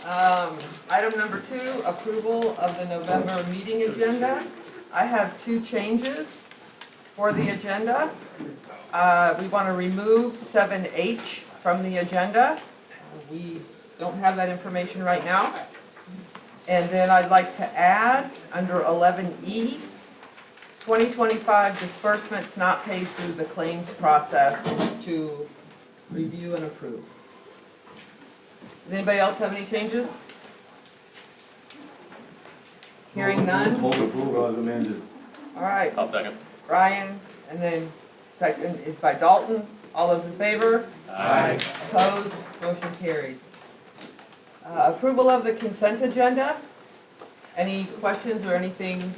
Item number 2, approval of the November meeting agenda. I have 2 changes for the agenda. We want to remove 7H from the agenda. We don't have that information right now. And then I'd like to add, under 11E, 2025 disbursements not paid through the claims process to review and approve. Does anybody else have any changes? Hearing none? Move approval as amended. All right, I'll second. Ryan, and then second is by Dalton. All those in favor? Aye. Opposed? Motion carries. Approval of the consent agenda. Any questions or anything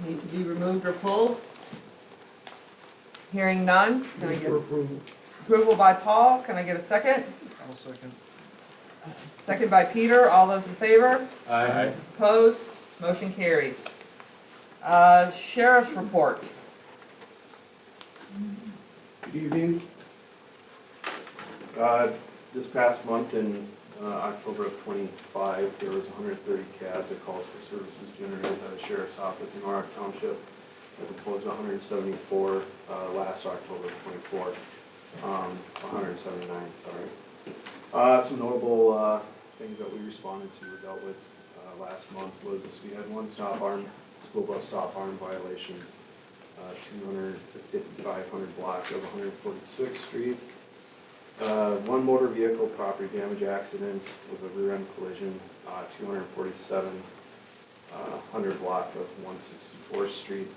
need to be removed or pulled? Hearing none? Can I get approval by Paul? Can I get a second? I'll second. Second by Peter. All those in favor? Aye. Opposed? Motion carries. Sheriff's report. Good evening. This past month in October of '25, there was 130 CADs or calls for services generated at the Sheriff's Office in Orrock Township, as opposed to 174 last October of '24. 179, sorry. Some notable things that we responded to or dealt with last month was we had one school bus stop arm violation, 500 block of 146th Street. One motor vehicle property damage accident was a rear end collision, 247 100 block of 164th Street.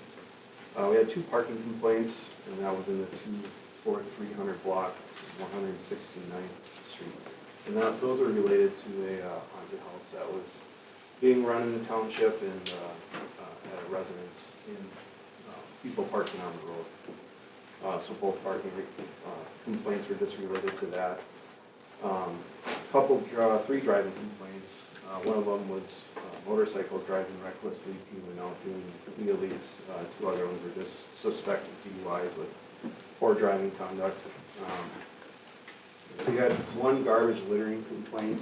We had 2 parking complaints, and that was in the 24300 block, 169th Street. And those are related to a haunted house that was being run in the township and at a residence in people parking on the road. So both parking complaints were just related to that. Three driving complaints. One of them was motorcycles driving recklessly, even out doing wheelies. 2 other ones were just suspected DUIs with poor driving conduct. We had 1 garbage littering complaint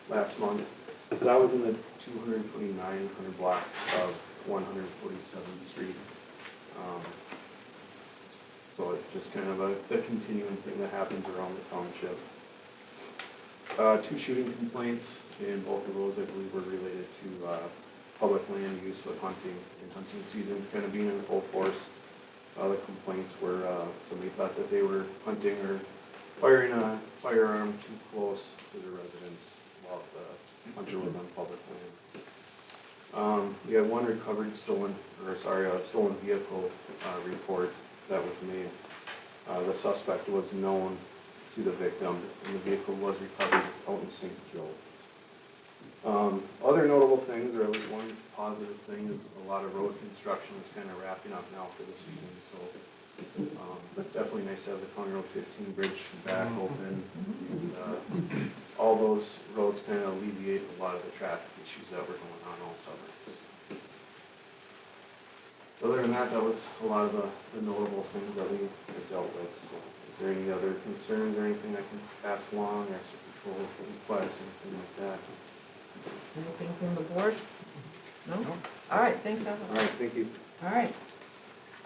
last month. So that was in the 22900 block of 147th Street. So it's just kind of a continuing thing that happens around the township. 2 shooting complaints, and both of those I believe were related to public land use with hunting and hunting season kind of being in full force. The complaints were somebody thought that they were hunting or firing a firearm too close to the residence while the hunter was on public land. We had 1 recovered stolen vehicle report that was made. The suspect was known to the victim, and the vehicle was recovered out in St. Joe. Other notable things, or at least one positive thing, is a lot of road construction is kind of wrapping up now for the season. So definitely nice to have the County Road 15 bridge back open. And, all those roads kind of alleviate a lot of the traffic issues that were going on all summer. Other than that, that was a lot of the notable things that we have dealt with. So, is there any other concerns or anything I can pass along, extra patrol requests, anything like that? Anything from the board? No? All right, thanks, Evan. All right, thank you. All right.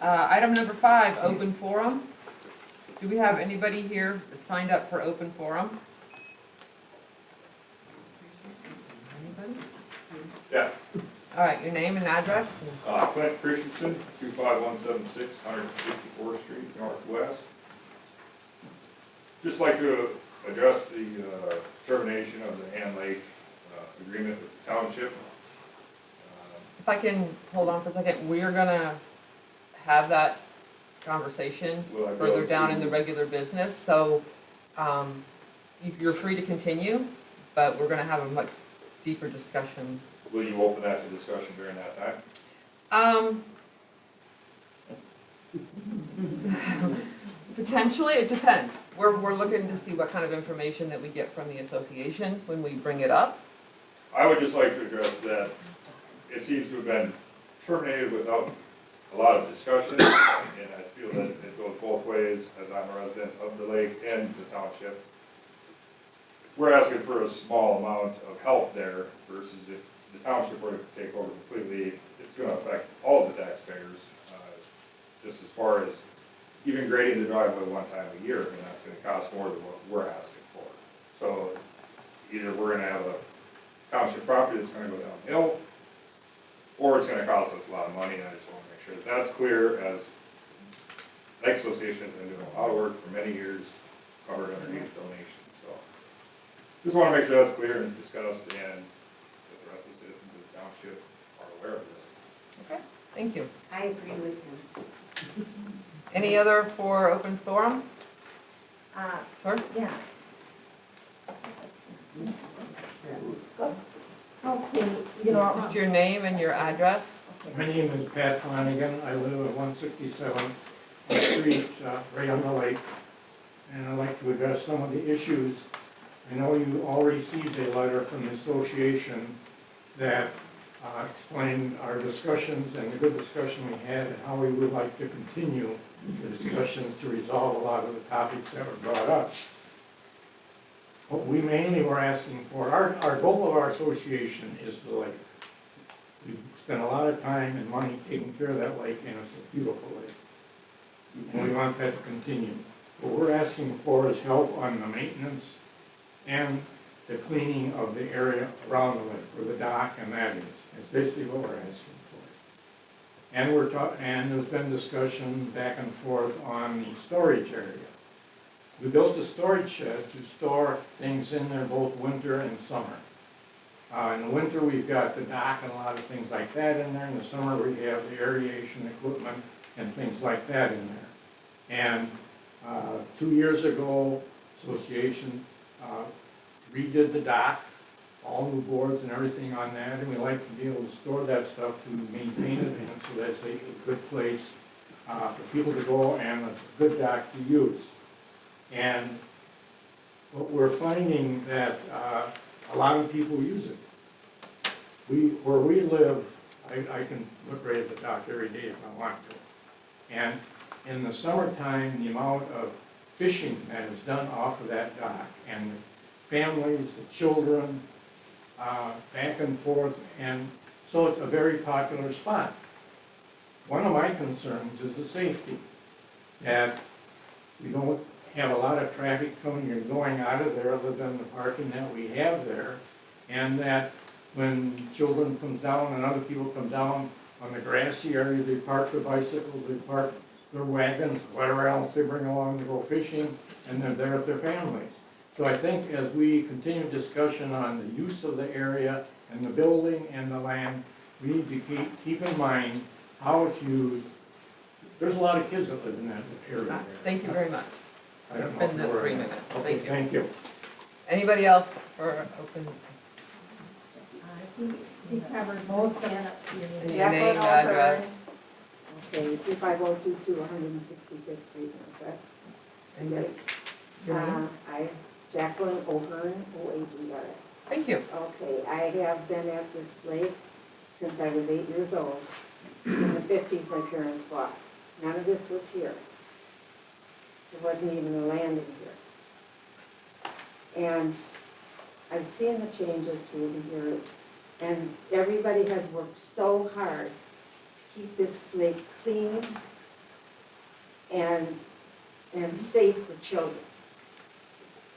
Item number 5, open forum. Do we have anybody here that signed up for open forum? Anybody? Yeah, All right, your name and address? Clint Christensen, 25176 154th Street, Northwest. Just like to address the termination of the Hand Lake agreement with the township. If I can hold on for a second, we're gonna have that conversation Will I go further down to- in the regular business, so you're free to continue, but we're gonna have a much deeper discussion. Will you open that to discussion during that time? Potentially, it depends. We're looking to see what kind of information that we get from the association when we bring it up. I would just like to address that it seems to have been terminated without a lot of discussion, and I feel that it goes both ways, as I'm a resident of the lake and the township. we're asking for a small amount of help there versus if the township were to take over completely, it's gonna affect all the taxpayers. Just as far as even grading the driveway one time a year, and that's gonna cost more than what we're asking for. So either we're gonna have a township property that's gonna go downhill, or it's gonna cost us a lot of money, and I just wanna make sure that that's clear, as Lake Association has been doing a lot of work for many years, covered underneath donations, so. Just wanna make sure that's clear and it's discussed, and that the rest of the citizens of the township are aware of this. Okay, thank you. I agree with him. Any other for open forum? Sir? Yeah. Okay, Just your name and your address? My name is Pat Flanagan. I live at 167 Street, right on the lake. And I'd like to address some of the issues. I know you all received a letter from the association that explained our discussions and the good discussion we had and how we would like to continue the discussions to resolve a lot of the topics that were brought up. What we mainly were asking for, our goal of our association is the lake. We've spent a lot of time and money taking care of that lake, and it's a beautiful lake. And we want that to continue. What we're asking for is help on the maintenance and the cleaning of the area around the lake, where the dock and that is. That's basically what we're asking for. And there's been discussion back and forth on the storage area. We built a storage shed to store things in there both winter and summer. In the winter, we've got the dock and a lot of things like that in there. In the summer, we have the aeration equipment and things like that in there. And 2 years ago, association redid the dock, all new boards and everything on that, and we like to be able to store that stuff to maintain it, and so that's a good place for people to go and a good dock to use. And what we're finding that a lot of people use it. Where we live, I can look right at the dock every day if I want to. And in the summertime, the amount of fishing that is done off of that dock, and the families, the children, back and forth, and so it's a very popular spot. One of my concerns is the safety, that we don't have a lot of traffic coming and going out of there other than the parking that we have there, and that when children come down and other people come down on the grassy area, they park their bicycles, they park their wagons, whatever else they bring along to go fishing, and they're there with their families. So I think as we continue discussion on the use of the area and the building and the land, we need to keep in mind how it's used. There's a lot of kids that live in that area. Thank you very much. I don't It's know been if the we're- 3 minutes. Okay, Thank you. thank you. Anybody else for open? I think she covered most of it. And your name, address, Okay, 3502 to 165th Street, Northwest. and your name? Jacqueline O'Hearn, O-A-G-R. Thank you. Okay, I have been at this lake since I was 8 years old. In the 50s, my parents bought. None of this was here. There wasn't even a landing here. And I've seen the changes through the years, and everybody has worked so hard to keep this lake clean and safe for children.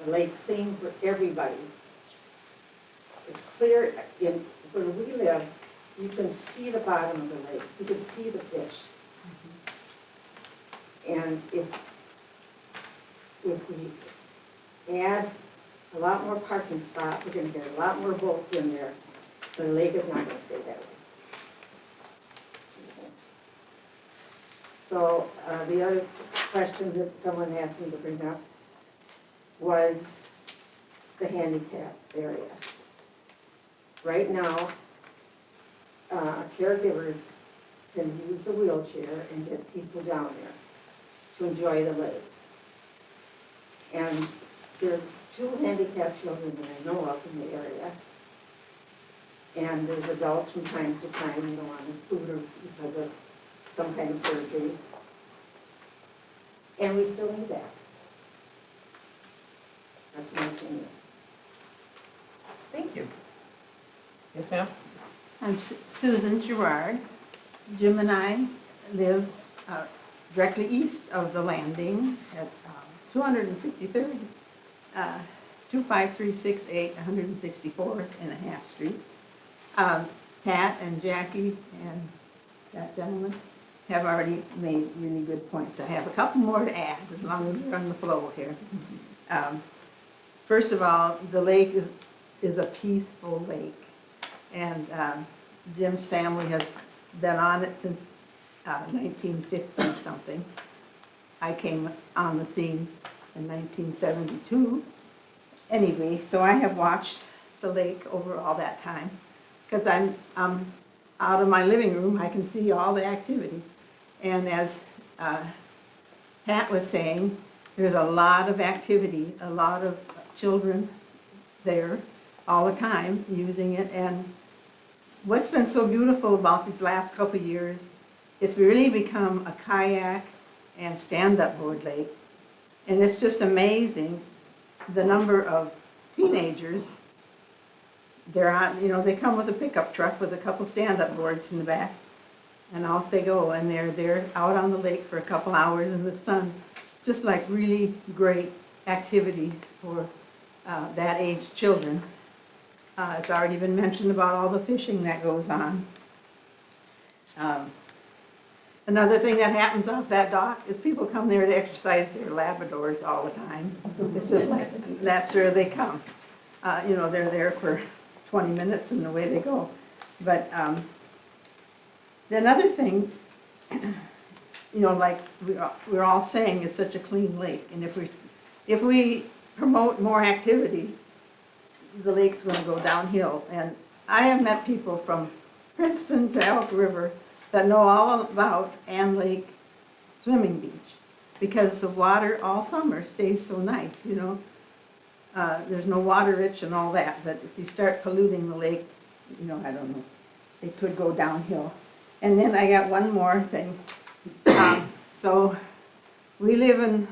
The lake clean for everybody. It's clear, in where we live, you can see the bottom of the lake, you can see the fish. And if we add a lot more parking spots, we're gonna get a lot more boats in there, the lake is not gonna stay that way. So, the other question that someone asked me to bring up was the handicap area. Right now, caregivers can use a wheelchair and get people down there to enjoy the lake. And there's 2 handicapped children that I know of in the area. And there's adults from time to time, on a scooter because of some kind of surgery. And we still need that. That's my opinion. Thank you. Yes, ma'am? I'm Susan Gerard. Jim and I live directly east of the landing at 253rd, 25368, 164th and a half Street. Pat and Jackie and that gentleman have already made really good points. I have a couple more to add, as long as we're on the flow here. First of all, the lake is a peaceful lake. And Jim's family has been on it since 1950-something. I came on the scene in 1972. Anyway, so I have watched the lake over all that time. Because I'm out of my living room, I can see all the activity. And as Pat was saying, there's a lot of activity, a lot of children there all the time using it. And what's been so beautiful about these last couple of years, it's really become a kayak and stand-up board lake. And it's just amazing the number of teenagers. They're on, you know, they come with a pickup truck with a couple stand-up boards in the back, and off they go, and they're out on the lake for a couple hours in the sun. Just like really great activity for that age children. It's already been mentioned about all the fishing that goes on. Another thing that happens off that dock is people come there to exercise their Labradors all the time. It's just like, that's where they come. You know, they're there for 20 minutes and away they go. But another thing, you know, like we're all saying, it's such a clean lake. And if we promote more activity, the lake's going to go downhill. And I have met people from Princeton to Elk River that know all about Ann Lake Swimming Beach, because the water all summer stays so nice, you know. There's no water rich and all that, but if you start polluting the lake, you know, I don't know, it could go downhill. And then I got one more thing. So we live in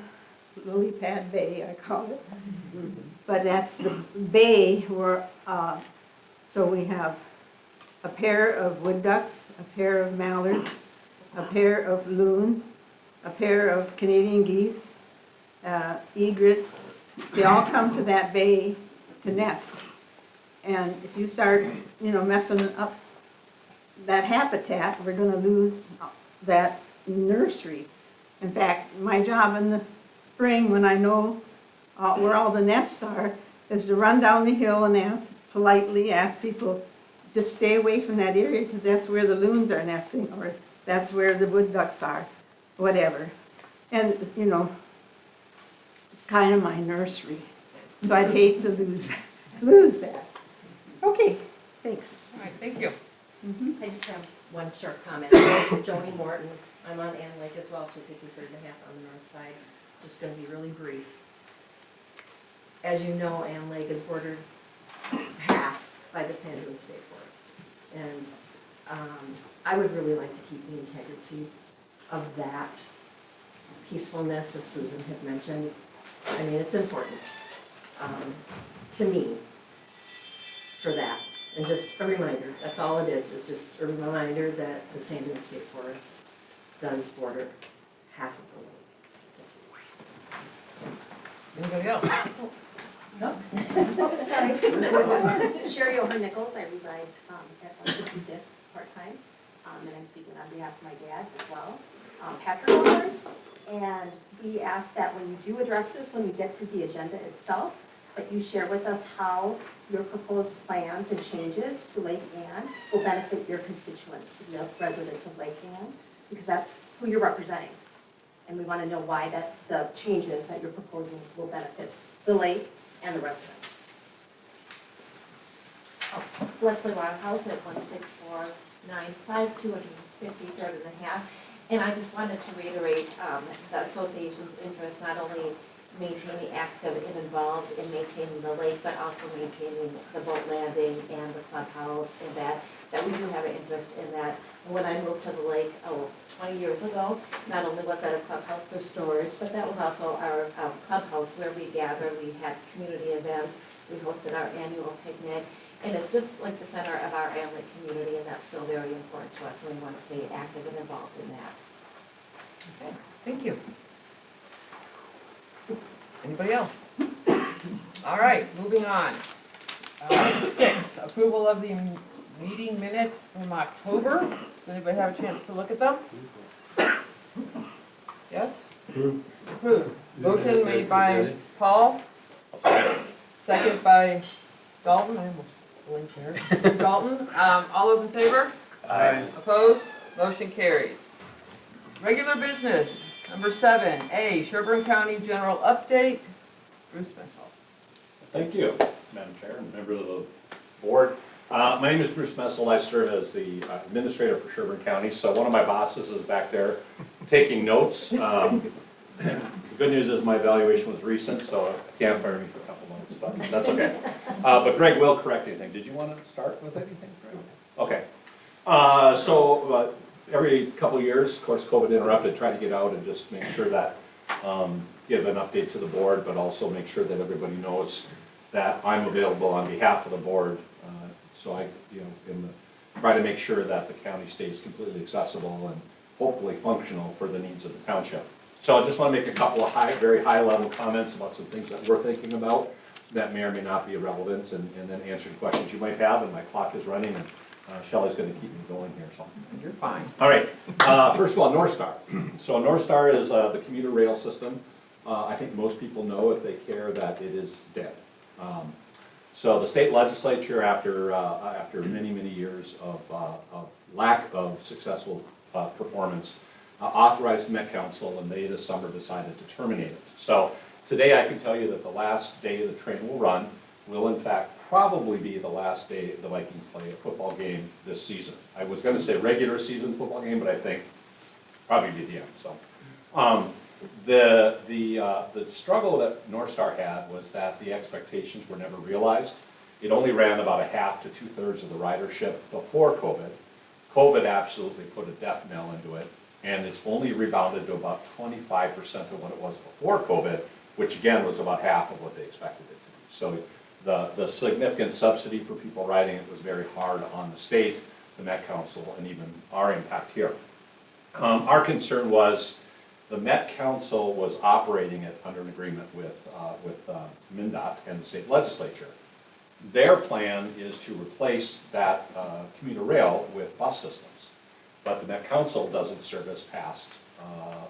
Lily Pad Bay, I call it. But that's the bay where, so we have a pair of wood ducks, a pair of mallards, a pair of loons, a pair of Canadian geese, egrets. They all come to that bay to nest. And if you start, you know, messing up that habitat, we're gonna lose that nursery. In fact, my job in the spring, when I know where all the nests are, is to run down the hill and politely ask people, just stay away from that area because that's where the loons are nesting, or that's where the wood ducks are, whatever. And, you know, it's kind of my nursery, so I'd hate to lose that. Okay, thanks. All right, thank you. I just have one short comment. Joni Morton, I'm on Ann Lake as well, 253rd and a half on the north side. Just gonna be really brief. As you know, Ann Lake is bordered half by the San Diego State Forest. And I would really like to keep the integrity of that peacefulness, as Susan had mentioned. I mean, it's important to me for that. And just a reminder, that's all it is just a reminder that the San Diego State Forest does border half of the lake. Anybody else? Oh, sorry. Sherry Over Nichols, I reside at 165th part-time, and I'm speaking on behalf of my dad as well, Patrick Over. And we ask that when you do address this, when we get to the agenda itself, that you share with us how your proposed plans and changes to Lake Ann will benefit your constituents, the residents of Lake Ann, because that's who you're representing. And we want to know why the changes that you're proposing will benefit the lake and the residents. Leslie Waterhouse at 16495 253rd and a half. And I just wanted to reiterate the association's interest, not only maintaining active and involved in maintaining the lake, but also maintaining the boat landing and the clubhouse, and that we do have an interest in that. When I moved to the lake, 20 years ago, not only was that a clubhouse for storage, but that was also our clubhouse where we gathered, we had community events, We hosted our annual picnic, and it's just like the center of our Ann Lake community, and that's still very important to us, and we want to stay active and involved in that. Okay, thank you. Anybody else? All right, moving on. 6, approval of the meeting minutes from October. Does anybody have a chance to look at them? Yes? Approved. Motion made by Paul. Second by Dalton, I almost blinked there. Dalton, all those in favor? Aye. Opposed? Motion carries. Regular business, number 7, A, Sherburne County General Update. Bruce Messel. Thank you, Madam Chair and members of the board. My name is Bruce Messel. I serve as the administrator for Sherburne County. So one of my bosses is back there taking notes. The good news is my evaluation was recent, so I can't fire me for a couple months, but that's okay. But Greg will correct anything. Did you want to start with anything, Greg? Okay. Every couple of years, of course, COVID interrupted, try to get out and just make sure that, give an update to the board, but also make sure that everybody knows that I'm available on behalf of the board. So I, try to make sure that the county stays completely accessible and hopefully functional for the needs of the township. So I just want to make a couple of very high-level comments about some things that we're thinking about that may or may not be irrelevant, and then answer questions you might have, and my clock is running, and Shelley's going to keep me going here, so. You're fine. All right, first of all, North Star. So North Star is the commuter rail system. I think most people know, if they care, that it is dead. So the state legislature, after many years of lack of successful performance, authorized the Met Council, and they this summer decided to terminate it. So today I can tell you that the last day the train will run will in fact probably be the last day the Vikings play a football game this season. I was going to say regular season football game, but I think probably be the end. So the struggle that North Star had was that the expectations were never realized. It only ran about a half to 2/3 of the ridership before COVID. COVID absolutely put a death knell into it, and it's only rebounded to about 25% of what it was before COVID, which again was about half of what they expected it to be. So the significant subsidy for people riding it was very hard on the state, the Met Council, and even our impact here. Our concern was the Met Council was operating it under an agreement with MnDOT and the state legislature. Their plan is to replace that commuter rail with bus systems, but the Met Council doesn't service past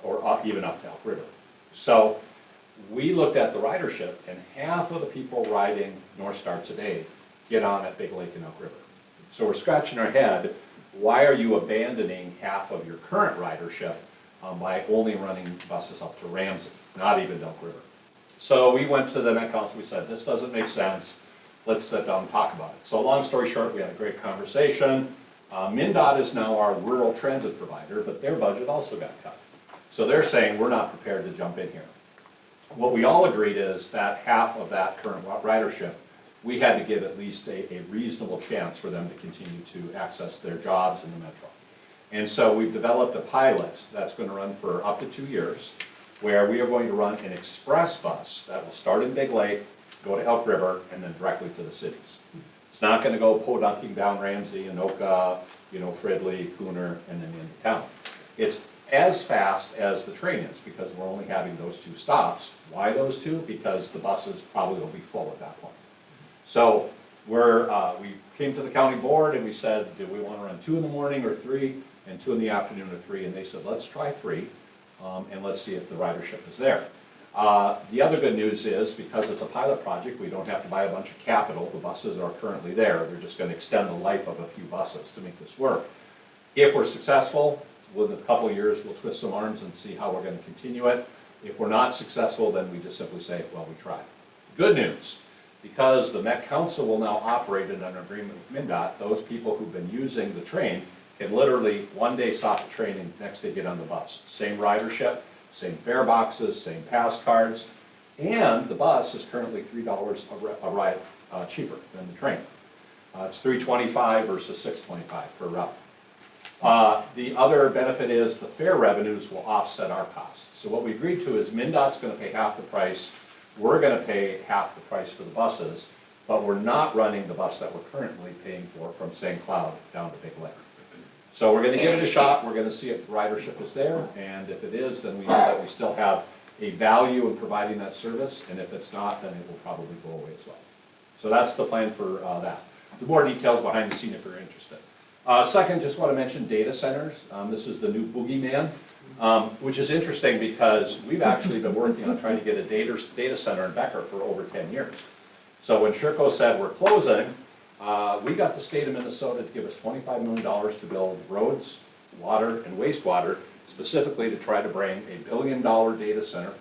or even up to Elk River. So we looked at the ridership, and half of the people riding North Star today get on at Big Lake and Elk River. So we're scratching our head, why are you abandoning half of your current ridership by only running buses up to Ramsey, not even Elk River? So we went to the Met Council, we said, this doesn't make sense, let's sit down and talk about it. So long story short, we had a great conversation. MnDOT is now our rural transit provider, but their budget also got cut. So they're saying, we're not prepared to jump in here. What we all agreed is that half of that current ridership, we had to give at least a reasonable chance for them to continue to access their jobs in the metro. And so we've developed a pilot that's going to run for up to 2 years, where we are going to run an express bus that will start in Big Lake, go to Elk River, and then directly to the cities. It's not going to go podunking down Ramsey, Anoka, Fridley, Cooner, and then into town. It's as fast as the train is, because we're only having those 2 stops. Why those 2? Because the buses probably will be full at that point. So we came to the county board and we said, do we want to run 2 in the morning or 3, and 2 in the afternoon or 3? And they said, let's try 3, and let's see if the ridership is there. The other good news is, because it's a pilot project, we don't have to buy a bunch of capital. The buses are currently there. They're just going to extend the life of a few buses to make this work. If we're successful, within a couple of years, we'll twist some arms and see how we're going to continue it. If we're not successful, then we just simply say, well, we tried. Good news, because the Met Council will now operate in an agreement with MnDOT, those people who've been using the train can literally one day stop the train and next day get on the bus. Same ridership, same fare boxes, same pass cards, and the bus is currently $3 a ride cheaper than the train. It's $3.25 versus $6.25 per route. The other benefit is the fare revenues will offset our costs. So what we agreed to is MnDOT's going to pay half the price, we're going to pay half the price for the buses, but we're not running the bus that we're currently paying for from St. Cloud down to Big Lake. So we're gonna give it a shot, we're gonna see if ridership is there, and if it is, then we know that we still have a value in providing that service, and if it's not, then it will probably go away as well. So that's the plan for that. The more details behind the scene if you're interested. Second, just want to mention data centers. This is the new boogeyman, which is interesting because we've actually been working on trying to get a data center in Becker for over 10 years. So when Sherco said we're closing, we got the state of Minnesota to give us $25 million to build roads, water, and wastewater, specifically to try to bring a $1 billion data center,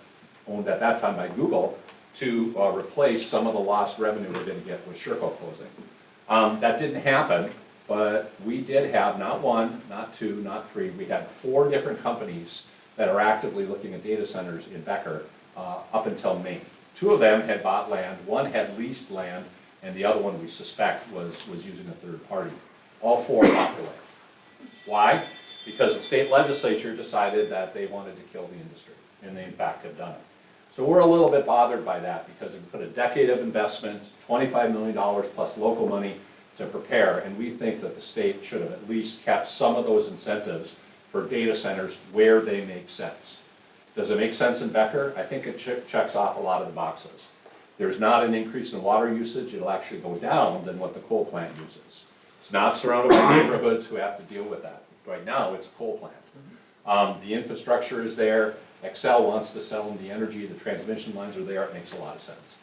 owned at that time by Google, to replace some of the lost revenue we're going to get with Sherco closing. That didn't happen, but we did have not one, not two, not three, we had 4 different companies that are actively looking at data centers in Becker up until May. 2 of them had bought land, 1 had leased land, and the other one we suspect was using a third party. All 4 walked away. Why? Because the state legislature decided that they wanted to kill the industry, and they in fact have done it. So we're a little bit bothered by that because we put a decade of investment, $25 million plus local money to prepare, and we think that the state should have at least kept some of those incentives for data centers where they make sense. Does it make sense in Becker? I think it checks off a lot of the boxes. There's not an increase in water usage, it'll actually go down than what the coal plant uses. It's not surrounded by neighborhoods who have to deal with that. Right now, it's a coal plant. The infrastructure is there, Excel wants to sell them the energy, the transmission lines are there, it makes a lot of sense.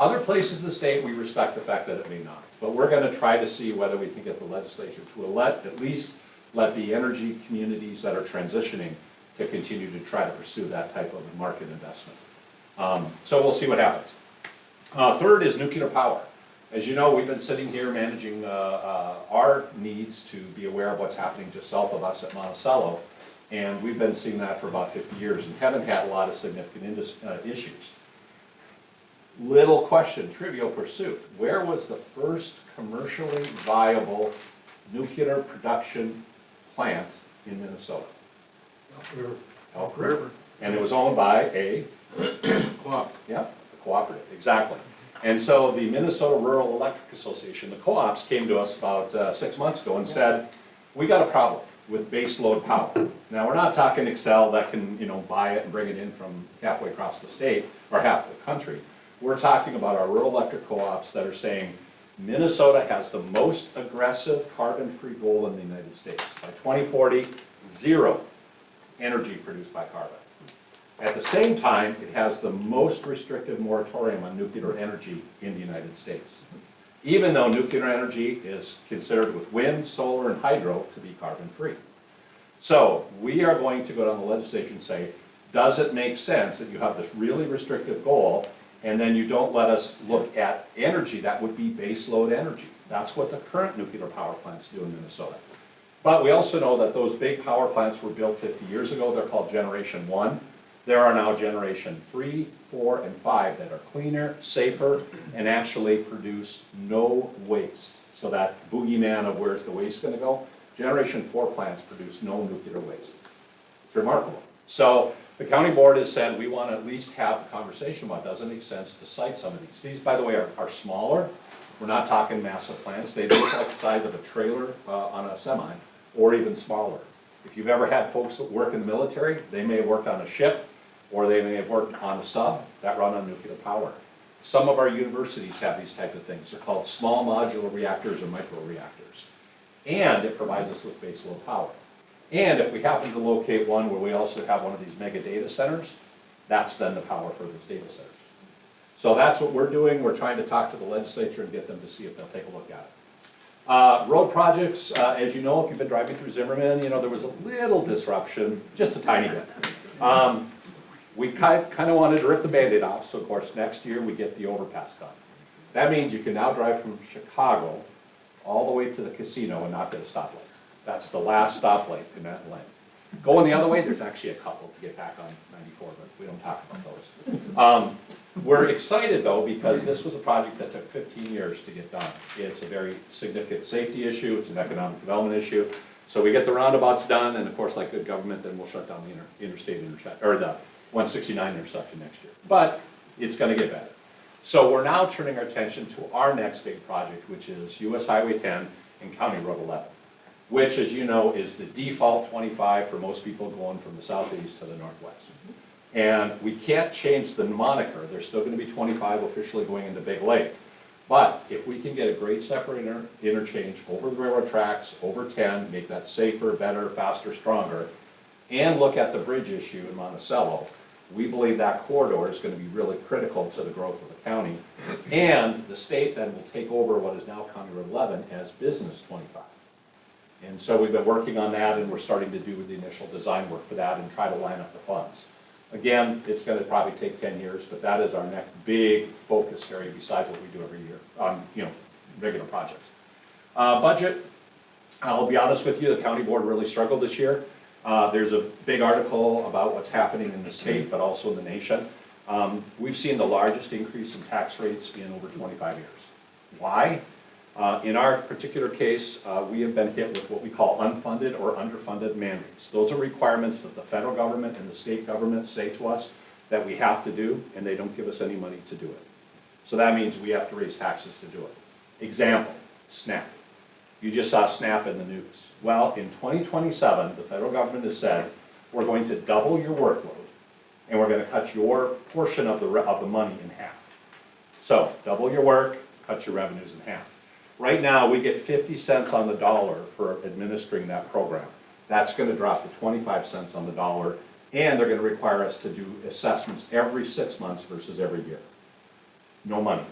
Other places in the state, we respect the fact that it may not, but we're gonna try to see whether we can get the legislature to at least let the energy communities that are transitioning to continue to try to pursue that type of market investment. So we'll see what happens. Third is nuclear power. As you know, we've been sitting here managing our needs to be aware of what's happening just south of us at Monticello, and we've been seeing that for about 50 years and haven't had a lot of significant issues. Little question, trivial pursuit. Where was the first commercially viable nuclear production plant in Minnesota? Elk River. And it was owned by a Co-op. yeah, a cooperative, exactly. And so the Minnesota Rural Electric Association, the co-ops, came to us about 6 months ago and said, we got a problem with base load power. Now, we're not talking Excel that can, buy it and bring it in from halfway across the state or half the country. We're talking about our rural electric co-ops that are saying Minnesota has the most aggressive carbon-free goal in the United States. By 2040, 0 energy produced by carbon. At the same time, it has the most restrictive moratorium on nuclear energy in the United States. Even though nuclear energy is considered with wind, solar, and hydro to be carbon-free. So we are going to go down the legislature and say, does it make sense that you have this really restrictive goal and then you don't let us look at energy that would be base load energy? That's what the current nuclear power plants do in Minnesota. But we also know that those big power plants were built 50 years ago. They're called Generation 1. There are now Generation 3, 4, and 5 that are cleaner, safer, and actually produce no waste. So that boogeyman of where's the waste going to go? Generation 4 plants produce no nuclear waste. It's remarkable. So the county board has said we want to at least have a conversation about does it make sense to site some of these. These, by the way, are smaller. We're not talking massive plants. They look like the size of a trailer on a semi, or even smaller. If you've ever had folks that work in the military, they may have worked on a ship, or they may have worked on a sub that run on nuclear power. Some of our universities have these type of things. They're called small modular reactors or micro reactors. And it provides us with baseload power. And if we happen to locate one where we also have one of these mega data centers, that's then the power for those data centers. So that's what we're doing. We're trying to talk to the legislature and get them to see if they'll take a look at it. Road projects, as you know, if you've been driving through Zimmerman, there was a little disruption, just a tiny bit. We kind of wanted to rip the Band-Aid off, so of course next year we get the overpass done. That means you can now drive from Chicago all the way to the casino and not get a stoplight. That's the last stoplight in that lane. Going the other way, there's actually a couple to get back on 94, but we don't talk about those. We're excited though because this was a project that took 15 years to get done. It's a very significant safety issue, it's an economic development issue. So we get the roundabouts done, and of course, like good government, then we'll shut down the interstate intersection, or the 169 intersection next year. But it's gonna get better. So we're now turning our attention to our next big project, which is US Highway 10 and County Road 11, which, as you know, is the default 25 for most people going from the southeast to the northwest. And we can't change the moniker, there's still gonna be 25 officially going into Big Lake. But if we can get a grade separator interchange over the railroad tracks, over 10, make that safer, better, faster, stronger, and look at the bridge issue in Monticello, we believe that corridor is gonna be really critical to the growth of the county. And the state then will take over what is now County Road 11 as Business 25. And so we've been working on that, and we're starting to do the initial design work for that and try to line up the funds. Again, it's gonna probably take 10 years, but that is our next big focus area besides what we do every year on, regular projects. Budget, I'll be honest with you, the county board really struggled this year. There's a big article about what's happening in the state, but also in the nation. We've seen the largest increase in tax rates in over 25 years. Why? In our particular case, we have been hit with what we call unfunded or underfunded mandates. Those are requirements that the federal government and the state government say to us that we have to do, and they don't give us any money to do it. So that means we have to raise taxes to do it. Example, SNAP. You just saw SNAP in the news. Well, in 2027, the federal government has said, we're going to double your workload, and we're gonna cut your portion of the money in half. So, double your work, cut your revenues in half. Right now, we get 50 cents on the dollar for administering that program. That's gonna drop to 25 cents on the dollar, and they're gonna require us to do assessments every 6 months versus every year. No money.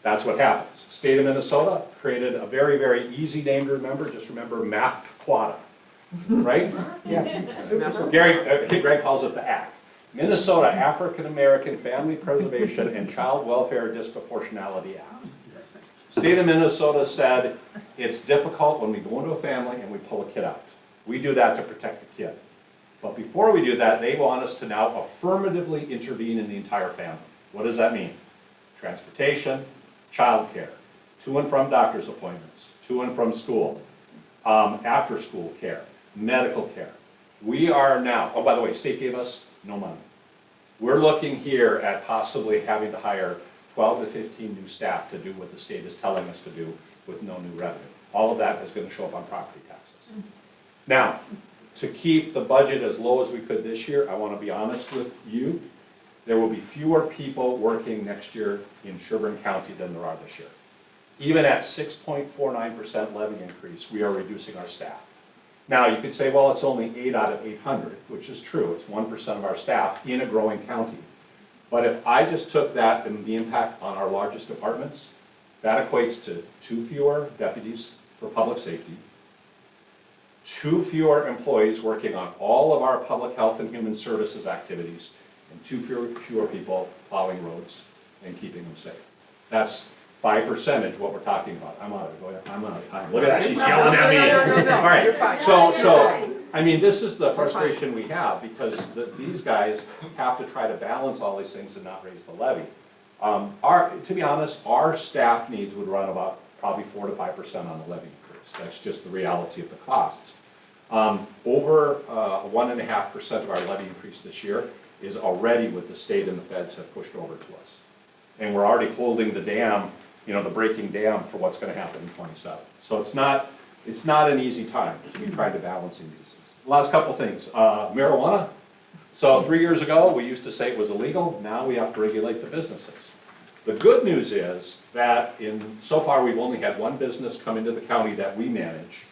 That's what happens. State of Minnesota created a very, very easy name to remember. Just remember MAFQUADA, right? Greg calls it the ACT. Minnesota African American Family Preservation and Child Welfare Disproportionality Act. State of Minnesota said it's difficult when we go into a family and we pull a kid out. We do that to protect the kid. But before we do that, they want us to now affirmatively intervene in the entire family. What does that mean? Transportation, childcare, to and from doctor's appointments, to and from school, after school care, medical care. We are now, oh, by the way, state gave us no money. We're looking here at possibly having to hire 12 to 15 new staff to do what the state is telling us to do with no new revenue. All of that is going to show up on property taxes. Now, to keep the budget as low as we could this year, I want to be honest with you, there will be fewer people working next year in Sherburne County than there are this year. Even at 6.49% levy increase, we are reducing our staff. Now, you could say, well, it's only 8 out of 800, which is true. It's 1% of our staff in a growing county. But if I just took that and the impact on our largest departments, that equates to 2 fewer deputies for public safety, 2 fewer employees working on all of our public health and human services activities, and 2 fewer people plowing roads and keeping them safe. That's by percentage what we're talking about. I'm out of time. Look at that, she's yelling at me. No, All right, you're fine. so, I mean, this is the frustration we have, because these guys have to try to balance all these things and not raise the levy. To be honest, our staff needs would run about probably 4 to 5% on the levy increase. That's just the reality of the costs. Over 1.5% of our levy increase this year is already what the state and the feds have pushed over to us. And we're already holding the dam, the breaking dam for what's gonna happen in 27. So it's not an easy time to be trying to balancing these things. Last couple things, marijuana. So 3 years ago, we used to say it was illegal, now we have to regulate the businesses. The good news is that so far we've only had 1 business come into the county that we manage.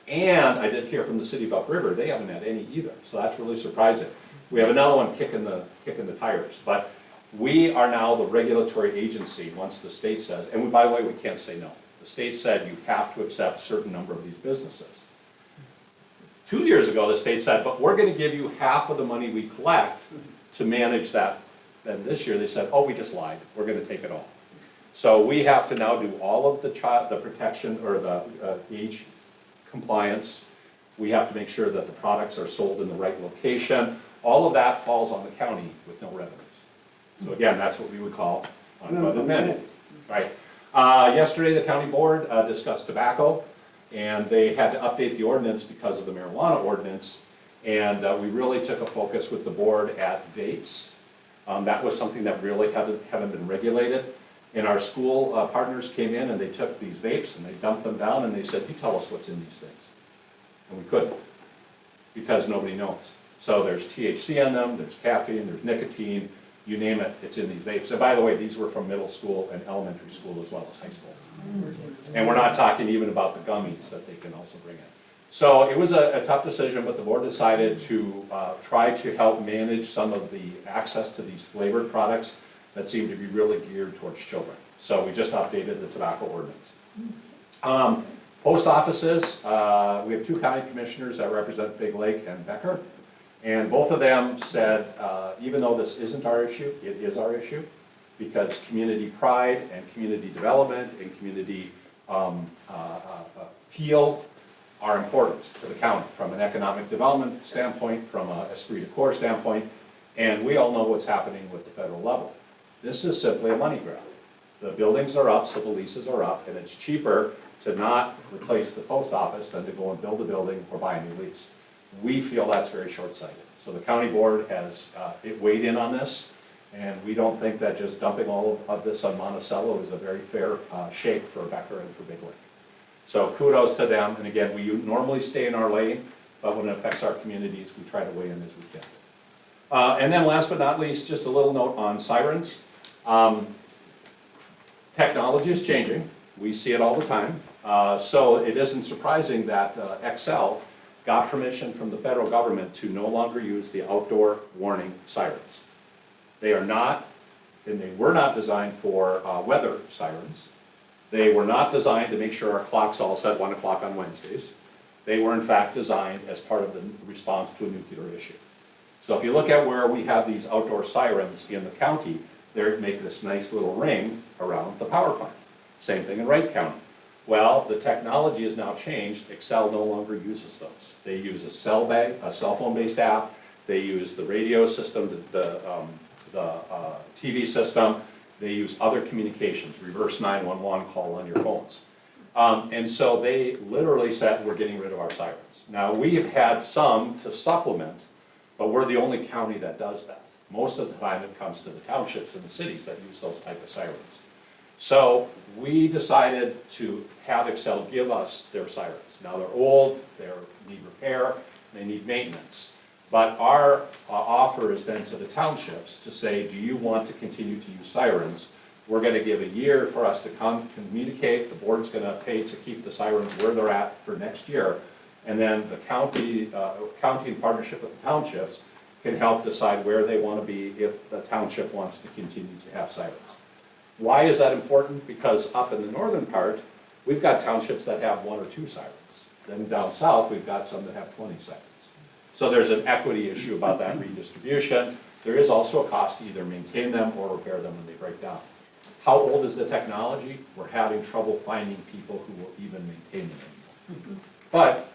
And I did hear from the city of Elk River, they haven't had any either, so that's really surprising. We have another one kicking the tires, but we are now the regulatory agency once the state says, and by the way, we can't say no. The state said you have to accept a certain number of these businesses. 2 years ago, the state said, but we're gonna give you half of the money we collect to manage that. Then this year they said, oh, we just lied, we're gonna take it all. So we have to now do all of the protection or the age compliance. We have to make sure that the products are sold in the right location. All of that falls on the county with no revenues. So again, that's what we would call unfunded mandate, right? Yesterday, the county board discussed tobacco, and they had to update the ordinance because of the marijuana ordinance, and we really took a focus with the board at vapes. That was something that really haven't been regulated. And our school partners came in and they took these vapes and they dumped them down and they said, you tell us what's in these things. And we couldn't, because nobody knows. So there's THC in them, there's caffeine, there's nicotine, you name it, it's in these vapes. And by the way, these were from middle school and elementary school as well as high school. And we're not talking even about the gummies that they can also bring in. So it was a tough decision, but the board decided to try to help manage some of the access to these flavored products that seem to be really geared towards children. So we just updated the tobacco ordinance. Post offices, we have 2 county commissioners that represent Big Lake and Becker. And both of them said, even though this isn't our issue, it is our issue, because community pride and community development and community feel are important to the county from an economic development standpoint, from a esprit de corps standpoint, and we all know what's happening with the federal level. This is simply a money grab. The buildings are up, so the leases are up, and it's cheaper to not replace the post office than to go and build a building or buy a new lease. We feel that's very short-sighted. So the county board has weighed in on this, and we don't think that just dumping all of this on Monticello is a very fair shake for Becker and for Big Lake. So kudos to them, and again, we normally stay in our lane, but when it affects our communities, we try to weigh in as we can. And then last but not least, just a little note on sirens. Technology is changing. We see it all the time. So it isn't surprising that XL got permission from the federal government to no longer use the outdoor warning sirens. They are not, and they were not designed for weather sirens. They were not designed to make sure our clocks all said 1 o'clock on Wednesdays. They were in fact designed as part of the response to a nuclear issue. So if you look at where we have these outdoor sirens in the county, they make this nice little ring around the power plant. Same thing in Wright County. Well, the technology has now changed. Excel no longer uses those. They use a cell phone-based app. They use the radio system, the TV system. They use other communications, reverse 911 call on your phones. And so they literally said, we're getting rid of our sirens. Now, we have had some to supplement, but we're the only county that does that. Most of the time it comes to the townships and the cities that use those type of sirens. So we decided to have Excel give us their sirens. Now they're old, they need repair, they need maintenance. But our offer is then to the townships to say, do you want to continue to use sirens? We're going to give a year for us to communicate. The board's going to pay to keep the sirens where they're at for next year. And then the county in partnership with the townships can help decide where they want to be if the township wants to continue to have sirens. Why is that important? Because up in the northern part, we've got townships that have 1 or 2 sirens. Then down south, we've got some that have 20 sirens. So there's an equity issue about that redistribution. There is also a cost to either maintain them or repair them when they break down. How old is the technology? We're having trouble finding people who will even maintain them anymore. But,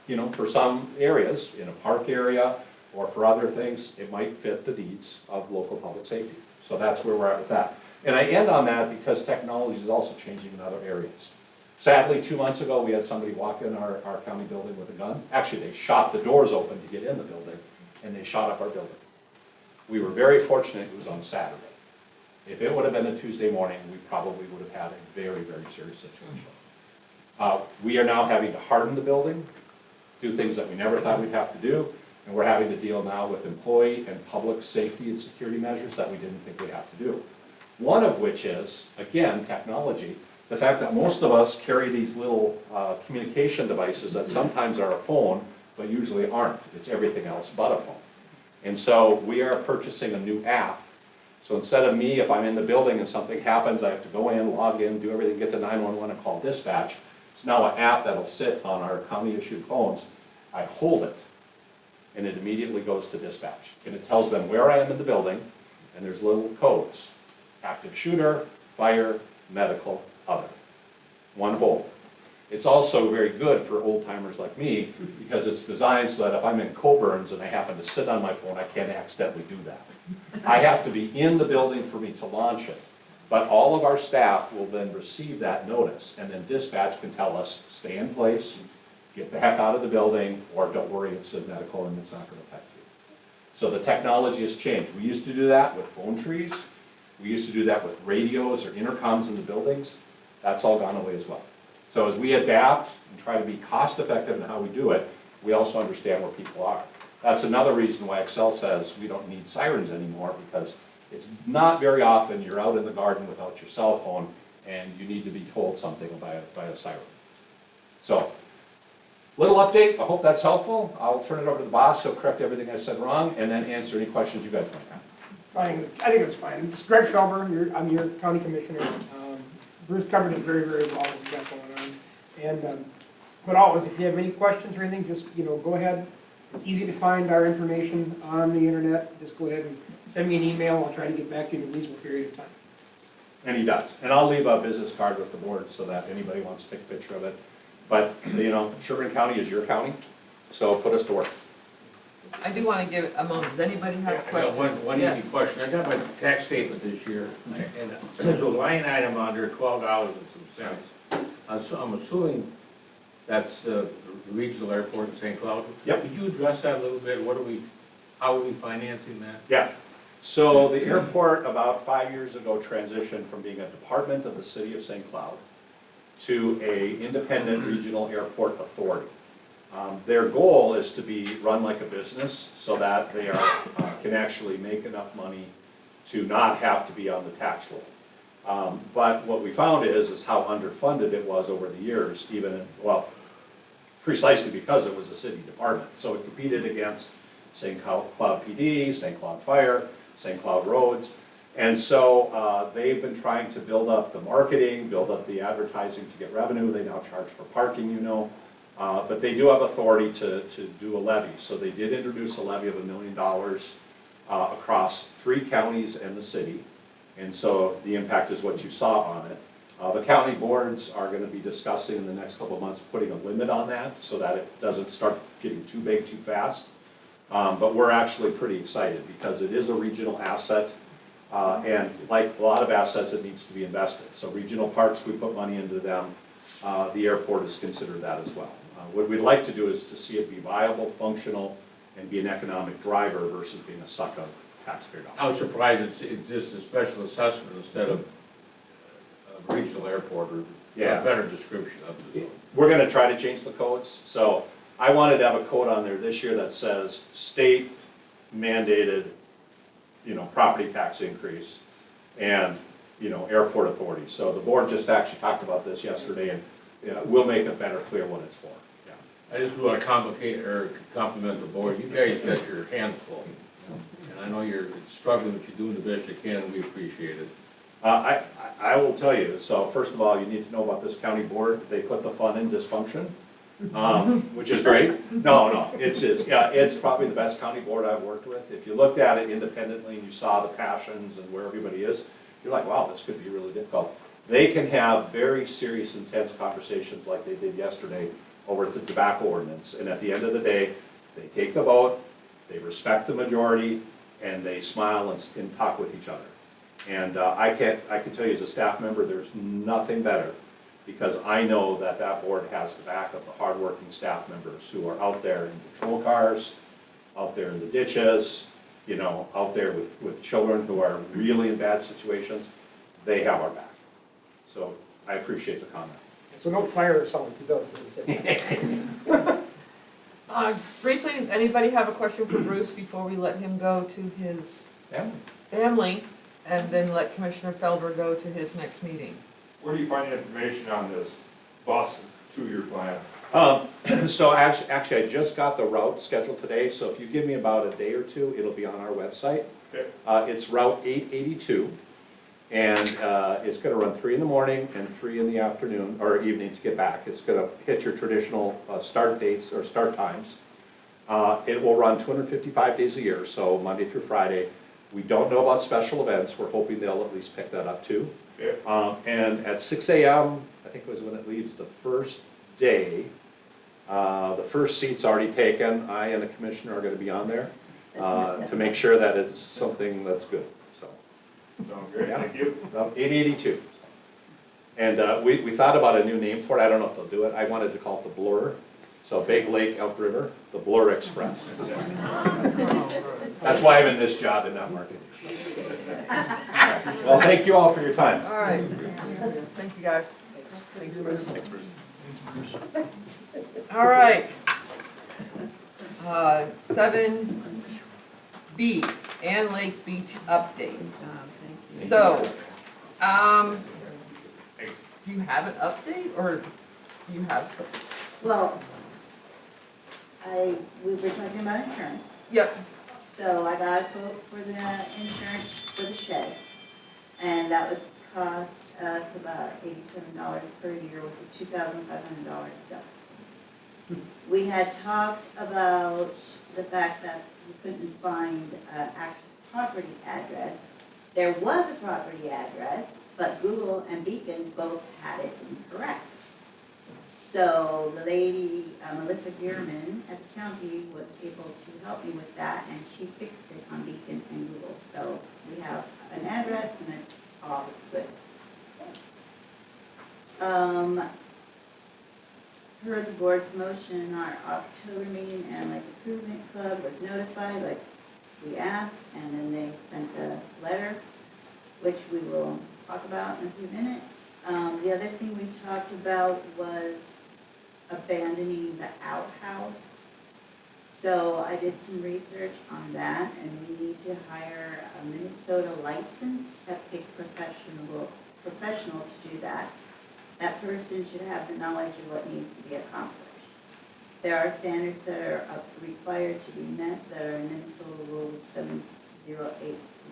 you know, for some areas, in a park area or for other things, it might fit the needs of local public safety. So that's where we're at with that. And I end on that because technology is also changing in other areas. Sadly, 2 months ago, we had somebody walk in our county building with a gun. Actually, they shot the doors open to get in the building, and they shot up our building. We were very fortunate it was on Saturday. If it would have been a Tuesday morning, we probably would have had a very, very serious situation. We are now having to harden the building, do things that we never thought we'd have to do, and we're having to deal now with employee and public safety and security measures that we didn't think we'd have to do. One of which is, again, technology. The fact that most of us carry these little communication devices that sometimes are a phone, but usually aren't. It's everything else but a phone. And so we are purchasing a new app. So instead of me, if I'm in the building and something happens, I have to go in, log in, do everything, get to 911 and call dispatch. It's now an app that'll sit on our county-issued phones. I hold it, and it immediately goes to dispatch. And it tells them where I am in the building, and there's little codes. Active shooter, fire, medical, other. One hold. It's also very good for old timers like me because it's designed so that if I'm in Coburns and I happen to sit on my phone, I can't accidentally do that. I have to be in the building for me to launch it. But all of our staff will then receive that notice, and then dispatch can tell us, stay in place, get the heck out of the building, or don't worry, it's a medical and it's not going to affect you. So the technology has changed. We used to do that with phone trees. We used to do that with radios or intercoms in the buildings. That's all gone away as well. So as we adapt and try to be cost effective in how we do it, we also understand where people are. That's another reason why Excel says we don't need sirens anymore, because it's not very often you're out in the garden without your cell phone and you need to be told something by a siren. So, little update, I hope that's helpful. I'll turn it over to the boss, he'll correct everything I said wrong, and then answer any questions you guys might have. Fine, I think it was fine. It's Greg Felber, I'm your county commissioner. Bruce covered it very, very well, what we got going on. And, but always, if you have any questions or anything, just, go ahead. It's easy to find our information on the internet. Just go ahead and send me an email. I'll try to get back to you in a reasonable period of time. And he does. And I'll leave a business card with the board so that anybody wants to take a picture of it. But, Sherburne County is your county, so put us to work. I do want to give it a moment. Does anybody have a I got question? one Yes. easy question. I got my tax statement this year, and there's a line item under $12 and some cents. So I'm assuming that's the regional airport in St. Cloud. Yep. Could you address that a little bit? How are we financing that? Yeah. So the airport about 5 years ago transitioned from being a department of the city of St. Cloud to a independent regional airport authority. Their goal is to be run like a business so that they can actually make enough money to not have to be on the tax roll. But what we found is how underfunded it was over the years, precisely because it was a city department. So it competed against St. Cloud PD, St. Cloud Fire, St. Cloud Roads. And so they've been trying to build up the marketing, build up the advertising to get revenue. They now charge for parking, but they do have authority to do a levy. So they did introduce a levy of $1 million across 3 counties and the city. And so the impact is what you saw on it. The county boards are going to be discussing in the next couple of months putting a limit on that so that it doesn't start getting too big too fast. But we're actually pretty excited because it is a regional asset. And like a lot of assets, it needs to be invested. So regional parks, we put money into them. The airport is considered that as well. What we'd like to do is to see it be viable, functional, and be an economic driver versus being a suck of taxpayer dollars. I was surprised it's just a special assessment instead of a regional airport, or Yeah. a better description of it. We're gonna try to change the codes. So I wanted to have a code on there this year that says state mandated, property tax increase and, airport authority. So the board just actually talked about this yesterday, and we'll make it better clear what it's for. Yeah. I just want to compliment the board. You guys got your hands full. And I know you're struggling, but you're doing the best you can, and we appreciate it. I will tell you, so first of all, you need to know about this county board. They put the fun in dysfunction, which is great. No, it's probably the best county board I've worked with. If you looked at it independently and you saw the passions and where everybody is, you're like, wow, this could be really difficult. They can have very serious, intense conversations like they did yesterday over the tobacco ordinance. And at the end of the day, they take the vote, they respect the majority, and they smile and talk with each other. And I can tell you as a staff member, there's nothing better, because I know that that board has the back of the hardworking staff members who are out there in patrol cars, out there in the ditches, out there with children who are really in bad situations. They have our back. So I appreciate the comment. So no fire or something, 2006. Briefly, does anybody have a question for Bruce before we let him go to his family and then let Commissioner Felber go to his next meeting? Where do you find the information on this bus 2-year plan? So actually, I just got the route scheduled today, so if you give me about a day or two, it'll be on our website. Okay. It's Route 882, and it's gonna run 3 in the morning and 3 in the afternoon, or evening to get back. It's gonna hit your traditional start dates or start times. It will run 255 days a year, so Monday through Friday. We don't know about special events. We're hoping they'll at least pick that up too. Okay. And at 6 a.m., I think was when it leaves the first day, the first seat's already taken. I and the commissioner are gonna be on there to make sure that it's something that's good, so. Sounds great, Yeah. thank you. 882. And we thought about a new name for it. I don't know if they'll do it. I wanted to call it the Blur. So Big Lake Elk River, the Blur Express. That's why I'm in this job and not marketing. Well, thank you all for your time. All right. Thank you, guys. Thanks, Bruce. Thanks, Bruce. All right. 7B, Ann Lake Beach update. So, do you have an update or do you have some? Well, we were talking about insurance, Yep, so I got a quote for the insurance for the shed. And that would cost us about $87 per year with a $2,500 deductible. We had talked about the fact that we couldn't find an actual property address. There was a property address, but Google and Beacon both had it incorrect. So the lady, Melissa Gearman at the county was able to help me with that, and she fixed it on Beacon and Google. So we have an address and it's all good. Per the board's motion, our October meeting and like improvement club was notified, like we asked, and then they sent a letter, which we will talk about in a few minutes. The other thing we talked about was abandoning the outhouse. So I did some research on that, and we need to hire a Minnesota licensed septic professional to do that. That person should have the knowledge of what needs to be accomplished. There are standards that are required to be met that are in Minnesota Rules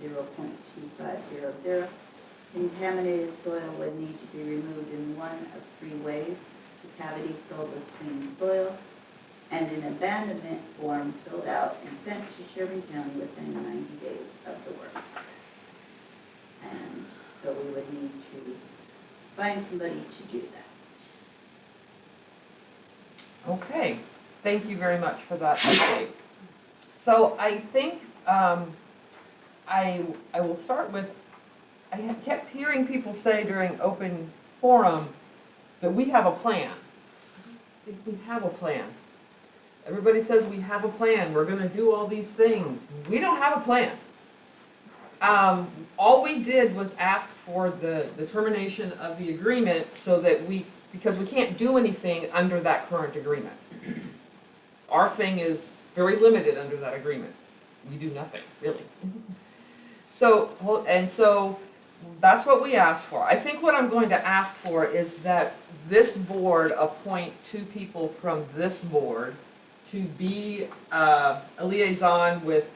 7080.2500. Contaminated soil would need to be removed in one of 3 ways: the cavity filled with clean soil, and an abandonment form filled out and sent to Sherburne County within 90 days of the work. And so we would need to find somebody to do that. okay. Thank you very much for that update. So I think I will start with, I had kept hearing people say during open forum that we have a plan. I think we have a plan. Everybody says we have a plan, we're gonna do all these things. We don't have a plan. All we did was ask for the termination of the agreement so that because we can't do anything under that current agreement. Our thing is very limited under that agreement. We do nothing, really. So that's what we asked for. I think what I'm going to ask for is that this board appoint 2 people from this board to be a liaison with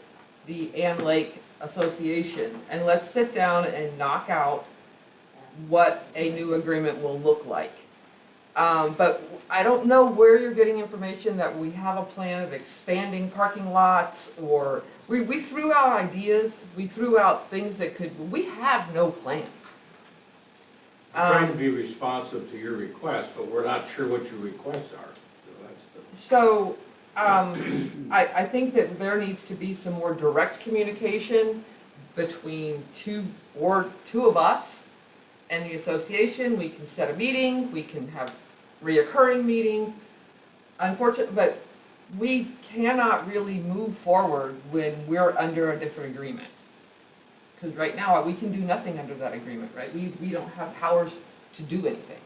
the Ann Lake Association. And let's sit down and knock out what a new agreement will look like. But I don't know where you're getting information that we have a plan of expanding parking lots, or we threw out ideas, we threw out things that we have no plan. I'm trying to be responsive to your request, but we're not sure what your requests are. So I think that there needs to be some more direct communication between two of us and the association. We can set a meeting, we can have reoccurring meetings. Unfortunately, but we cannot really move forward when we're under a different agreement. Because right now, we can do nothing under that agreement, right? We don't have powers to do anything.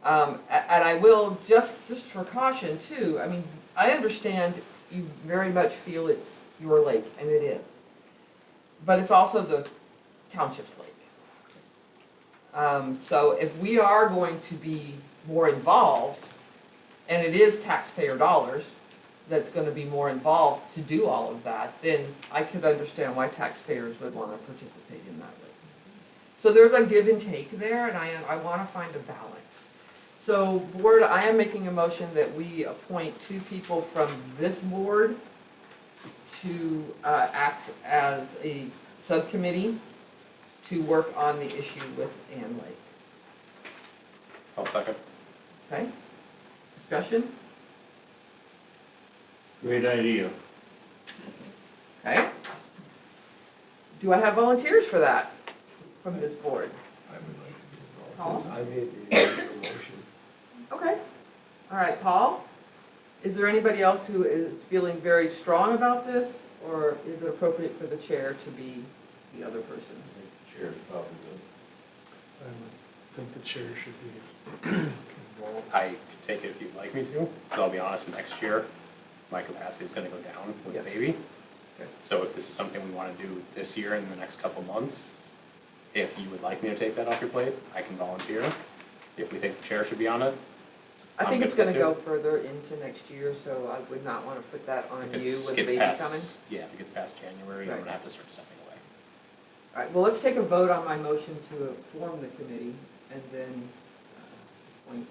And I will, just for caution too, I mean, I understand you very much feel it's your lake, and it is. But it's also the township's lake. So if we are going to be more involved, and it is taxpayer dollars that's going to be more involved to do all of that, then I could understand why taxpayers would want to participate in that way. So there's a give and take there, and I want to find a balance. So board, I am making a motion that we appoint 2 people from this board to act as a subcommittee to work on the issue with Ann Lake. I'll second. Okay? Discussion? Great idea. Okay? Do I have volunteers for that from this board? I would like to be involved, Paul? since I made the motion. Okay. All right, Paul? Is there anybody else who is feeling very strong about this? or is it appropriate for the chair to be the other person? Chair's probably I think the chair should be involved. I can take it if you'd like me to, but I'll be honest, next year, my capacity is gonna go down with the baby. So if this is something we wanna do this year and in the next couple months, if you would like me to take that off your plate, I can volunteer. If we think the chair should be on it, I think I'm it's good gonna with go further into next year, so I would not wanna put that on if you it with the gets baby coming. past, yeah, if it gets past January, I'm Right. gonna have to start stepping away. All right, well, let's take a vote on my motion to form the committee and then appoint,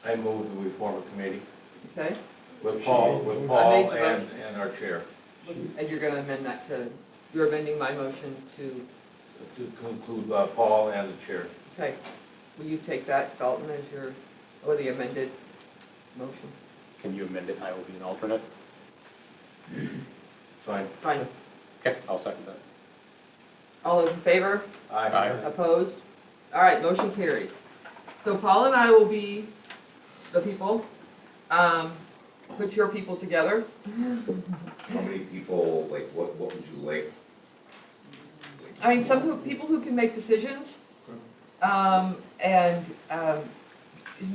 I move that we form a committee okay? with I Paul made the and our chair And you're gonna amend that to, you're amending my motion to, to conclude Paul and the chair. okay, will you take that, Dalton, as your, or the amended motion? Can you amend it? I will be an alternate. Fine. Fine. Okay, I'll second that. All those in favor? Aye. Opposed? All right, motion carries. So Paul and I will be the people. Put your people together. How many people, like, what would you like? I mean, people who can make decisions. And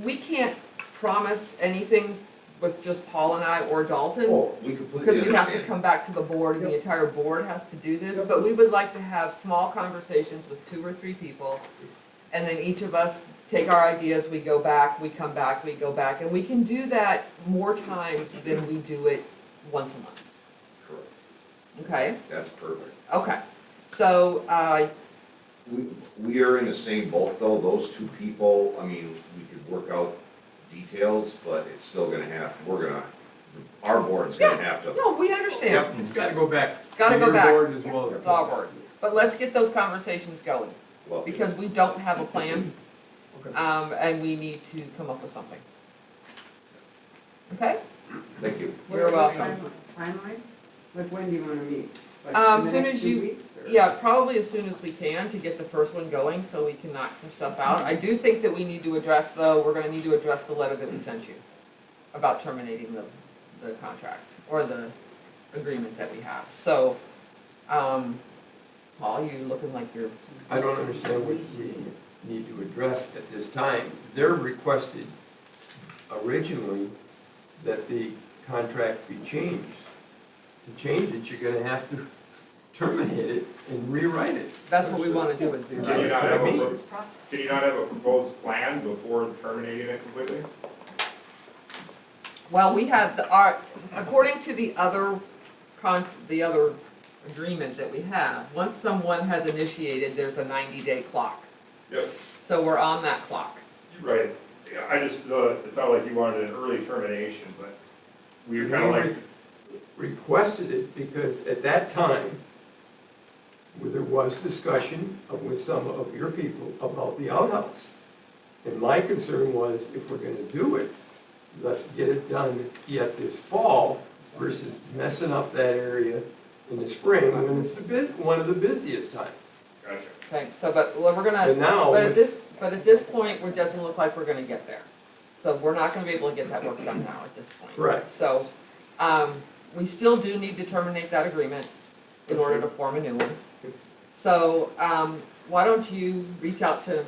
we can't promise anything with just Paul and I or Dalton. Oh, we completely Because we have to understand. come back to the board, and the entire board has to do this, but we would like to have small conversations with 2 or 3 people, and then each of us take our ideas, we go back, we come back, we go back, and we can do that more times than we do it once a month, Correct. okay? That's perfect. Okay, so, We are in the same boat though, those 2 people, I mean, we could work out details, but it's still gonna have, our board's gonna have to. no, we understand, Yep. It's gotta go back. Gotta to go your back. board as well as. to our board, but let's get those conversations going, Well, because we don't have a plan, Okay. and we need to come up with something. Okay? thank you. You're welcome. Timeline? Like, when do you wanna meet? Like, Um, in the soon next as 2 you- weeks, or- Yeah, probably as soon as we can to get the first one going, so we can knock some stuff out. I do think that we need to address, though, we're gonna need to address the letter that we sent you about terminating the contract, or the agreement that we have. So, Paul, you looking like you're, I don't understand what we need to address at this time. They're requested originally that the contract be changed. To change it, you're gonna have to terminate it and rewrite it. that's what we wanna do is do Can you that. not have a, This process. can you not have a proposed plan before terminating it completely? Well, we have according to the other agreement that we have, once someone has initiated, there's a 90-day clock. Yep, So we're on that clock. right. Yeah, I just, it sounded like you wanted an early termination, but we were kinda like, Requested it because at that time, where there was discussion with some of your people about the outhouse. And my concern was, if we're gonna do it, let's get it done yet this fall versus messing up that area in the spring when it's one of the busiest times. gotcha. Okay, so, but, well, we're gonna, And now, but at this point, it doesn't look like we're gonna get there. So we're not gonna be able to get that work done now at this point. Correct. So, we still do need to terminate that agreement in order to form a new one. So, why don't you reach out to,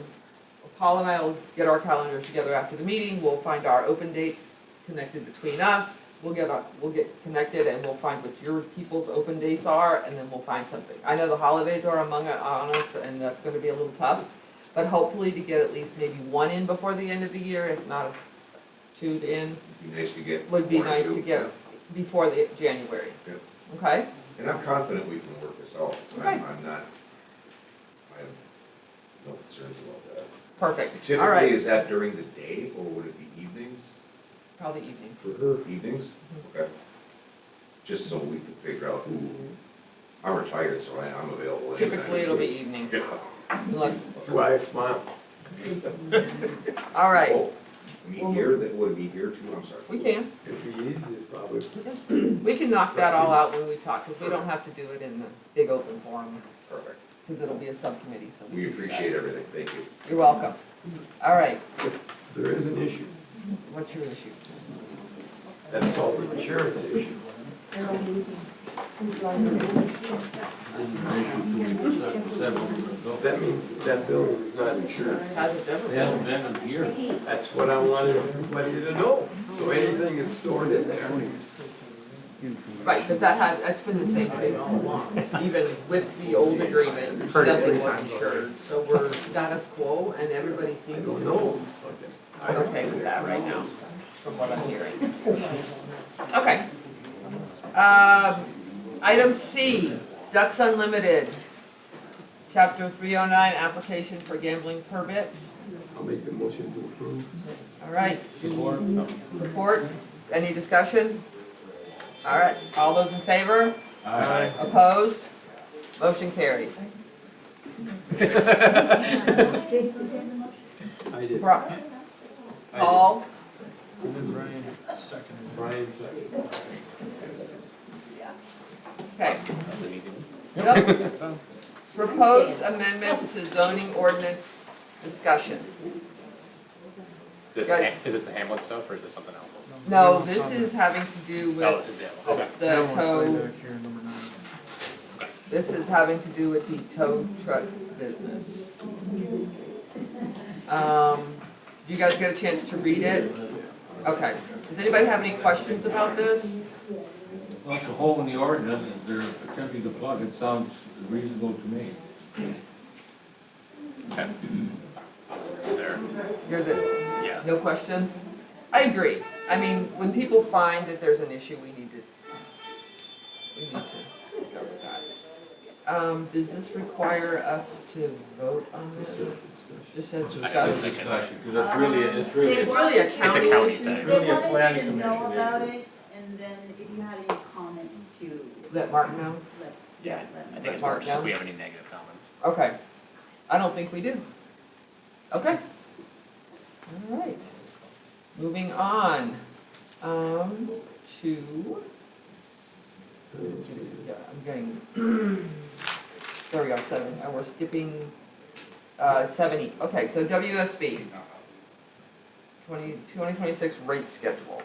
Paul and I will get our calendars together after the meeting, we'll find our open dates connected between us, we'll get connected and we'll find what your people's open dates are, and then we'll find something. I know the holidays are on us, and that's gonna be a little tough, but hopefully to get at least maybe 1 in before the end of the year, if not 2 in, It'd be nice to get. would be more nice into to it, get before the January. Yeah. Okay? And I'm confident we can work this out. Okay. I'm not, I have no concerns about that. Perfect, all Typically, right, is that during the day, or would it be evenings? probably evenings. For her, evenings? Okay. Just so we can figure out who, I'm retired, so I'm available anytime. Typically, it'll be evenings, Yeah. unless, That's why I smile. all right, Oh, me here, that would be here too, I'm sorry. we can. It'd be easiest probably. We can knock that all out when we talk, because we don't have to do it in the big open forum, Perfect. because it'll be a subcommittee, so We can do that. appreciate everything, thank you. You're welcome. All right, There is an issue. what's your issue? That's called the insurance issue. That means that building is not insured. Hasn't ever It been. hasn't been in years. That's what I wanted everybody to know. So anything that's stored in there. Right, but that's been the same thing all along, even with the old agreement, nothing was insured. So we're status quo and everybody I seems to don't be know. okay with that right now, from what I'm hearing. Okay. Item C, Ducks Unlimited, Chapter 309, application for gambling permit. I'll make the motion to approve. All right. Support, any discussion? All right, all those in favor? Aye. Opposed? Motion carries. I did. Paul? And then Brian seconded. Brian second. Okay. That's an easy one. Yep. Proposed amendments to zoning ordinance discussion. Is it the Hamlet stuff, or is this something else? No, this is having to do Oh, with this is the, okay. the That one's way tow, back here, number 9. this is having to do with the tow truck business. You guys get a chance to read it? Okay. Does anybody have any questions about this? Well, it's a hole in the ordinance, and they're attempting to plug, it sounds reasonable to me. Okay. There, You're the, yeah. no questions? I agree. I mean, when people find that there's an issue, we need to go with that. Does this require us to vote on this? Just a It's discussion? a discussion, because it's really a It's really a It's a county county issue. thing. really a They wanted planning you to know commission about issue. it, and then if you had any comments to Let Mark know? let, Yeah, let I me. think it's more just if we have any negative comments. Okay. I don't think we do. Okay. All right. Moving on, to, yeah, I'm getting, there we go, 7, and we're skipping, 7E. Okay, so WSB, 2026 rate schedule.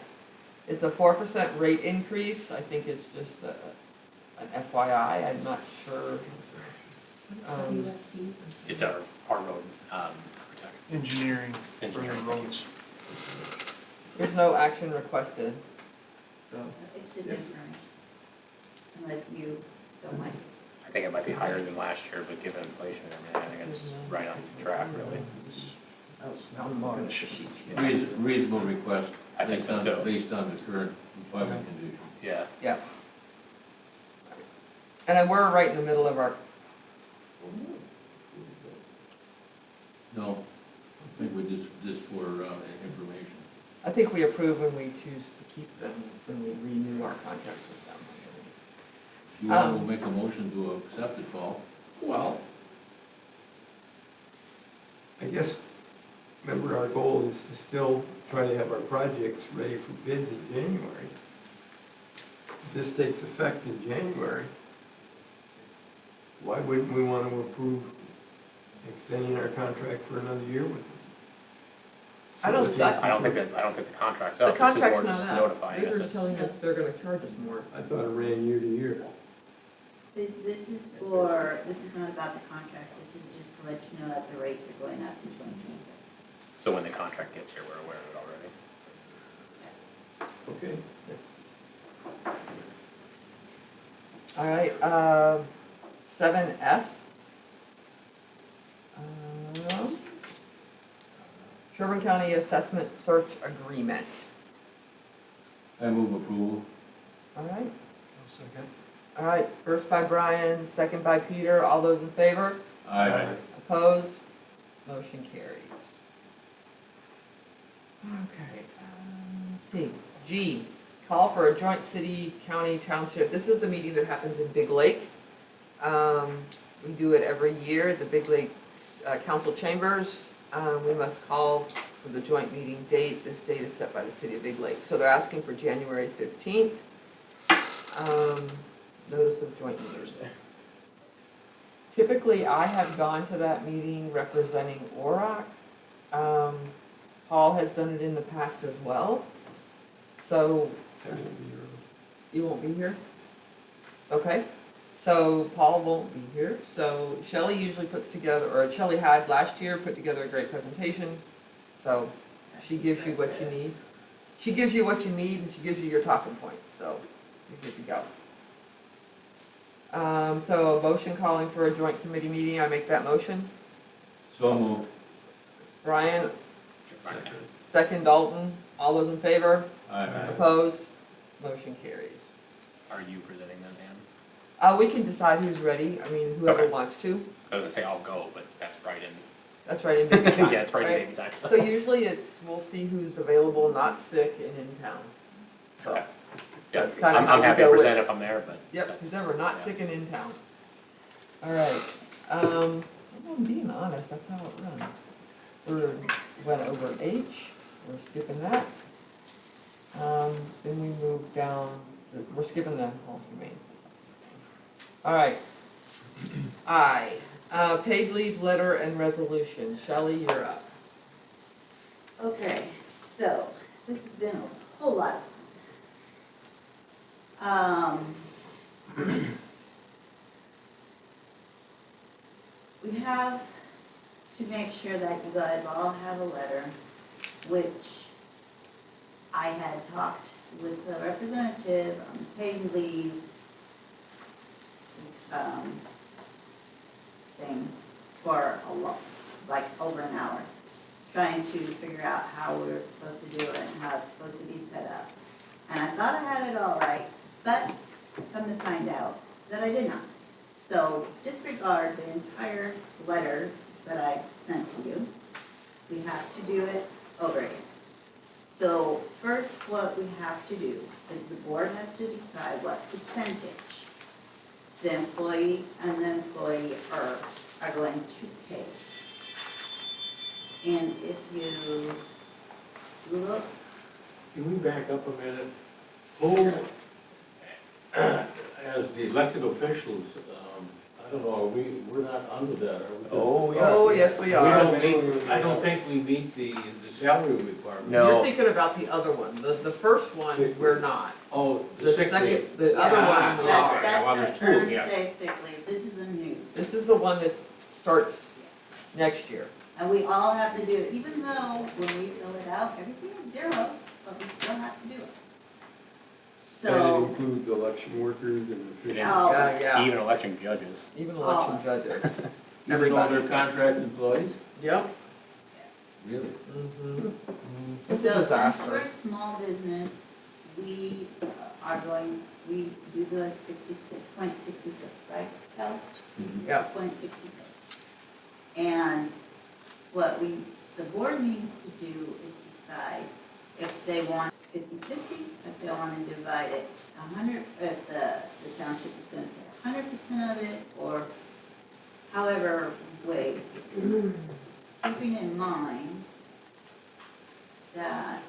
It's a 4% rate increase. I think it's just an FYI, I'm not sure. It's our road, protect. Engineering for the Engineering. roads. There's no action requested, so. It's just information, unless you don't like. I think it might be higher than last year, but given inflation and everything, I think it's right on track, really. I'm on the sheet. Reasonable request, I think so too. based on the current employment conditions. Yeah. Yeah. And then we're right in the middle of our, No, I think we just for information. I think we approve when we choose to keep them, when we renew our contracts with them. You want to make a motion to accept it, Paul? Well, I guess, remember our goal is to still try to have our projects ready for bids in January. If this takes effect in January, why wouldn't we want to approve extending our contract for another year with them? I don't- So if you- I don't think the contract's The up. This is more contract's just not out. notifying us. They're It's- telling us they're gonna charge us more. I thought it ran year to year. This is not about the contract, this is just to let you know that the rates are going up in 2026. So when the contract gets here, we're aware of it already. Okay. All right, 7F. Sherburne County Assessment Search Agreement. I move approval. All right, I'll second. all right, first by Brian, second by Peter, all those in favor? Aye. Opposed? Motion carries. Okay, let's see. G, call for a joint city, county, township. This is the meeting that happens in Big Lake. We do it every year at the Big Lake Council Chambers. We must call for the joint meeting date. This date is set by the city of Big Lake. So they're asking for January 15th. Notice of joint meeting. Typically, I have gone to that meeting representing Orrock. Paul has done it in the past as well. So, That won't be your- you won't be here? Okay, so Paul won't be here, so Shelley usually puts together, or Shelley had last year, put together a great presentation. So she gives you what you need. She gives you what you need and she gives you your talking points, so you're good to go. So a motion calling for a joint committee meeting, I make that motion. So moved. Brian, second Dalton, all those in favor? Aye. Opposed? Motion carries. Are you presenting them, Ann? We can decide who's ready, I mean, whoever Okay. wants to. I was gonna say I'll go, but that's right in, That's right in baby time. yeah, it's right in right? baby time, So usually it's, we'll see who's available, not sick and in town. So, Okay. Yeah, that's kind of how I'm we happy to go with present it. if I'm there, but. Yep, that's- who's ever not yeah. sick and in town. All right, I'm being honest, that's how it runs. Went over H, we're skipping that. Then we move down, we're skipping the home humane. All right. I, paid leave letter and resolution. Shelley, you're up. Okay, so, this has been a whole lot of fun. We have to make sure that you guys all have a letter, which I had talked with the representative on paid leave thing for a long, like over an hour, trying to figure out how we were supposed to do it and how it's supposed to be set up. And I thought I had it all right, but come to find out that I did not. So disregard the entire letters that I sent to you. We have to do it over again. So first, what we have to do is the board has to decide what percentage the employee and the employee are going to pay. And if you look, Can we back up a minute? Who, as the elected officials, I don't know, we're not under that, are we? Oh, yes, we are. I don't think we meet the salary requirement. You're thinking about the other one. The first one, we're not. Oh, The the sick leave. second, the other one, we are. that's well, the there's two, earned yeah. sick leave, this is a new. This is the one that starts next year. And we all have to do it, even though when we fill it out, everything is zero, but we still have to do it. And it So, includes election workers and officials. oh, Yeah, Even election judges. even election judges. Even though Everybody. they're contract employees? Yep. Really? Mm-hmm. It's a so since disaster. we're a small business, we are going, we do the 66.66, right, Cal? Yep. 0.66. And what the board needs to do is decide if they want 50/50, if they want to divide it 100, if the township is going to pay 100% of it, or however way. Keeping in mind that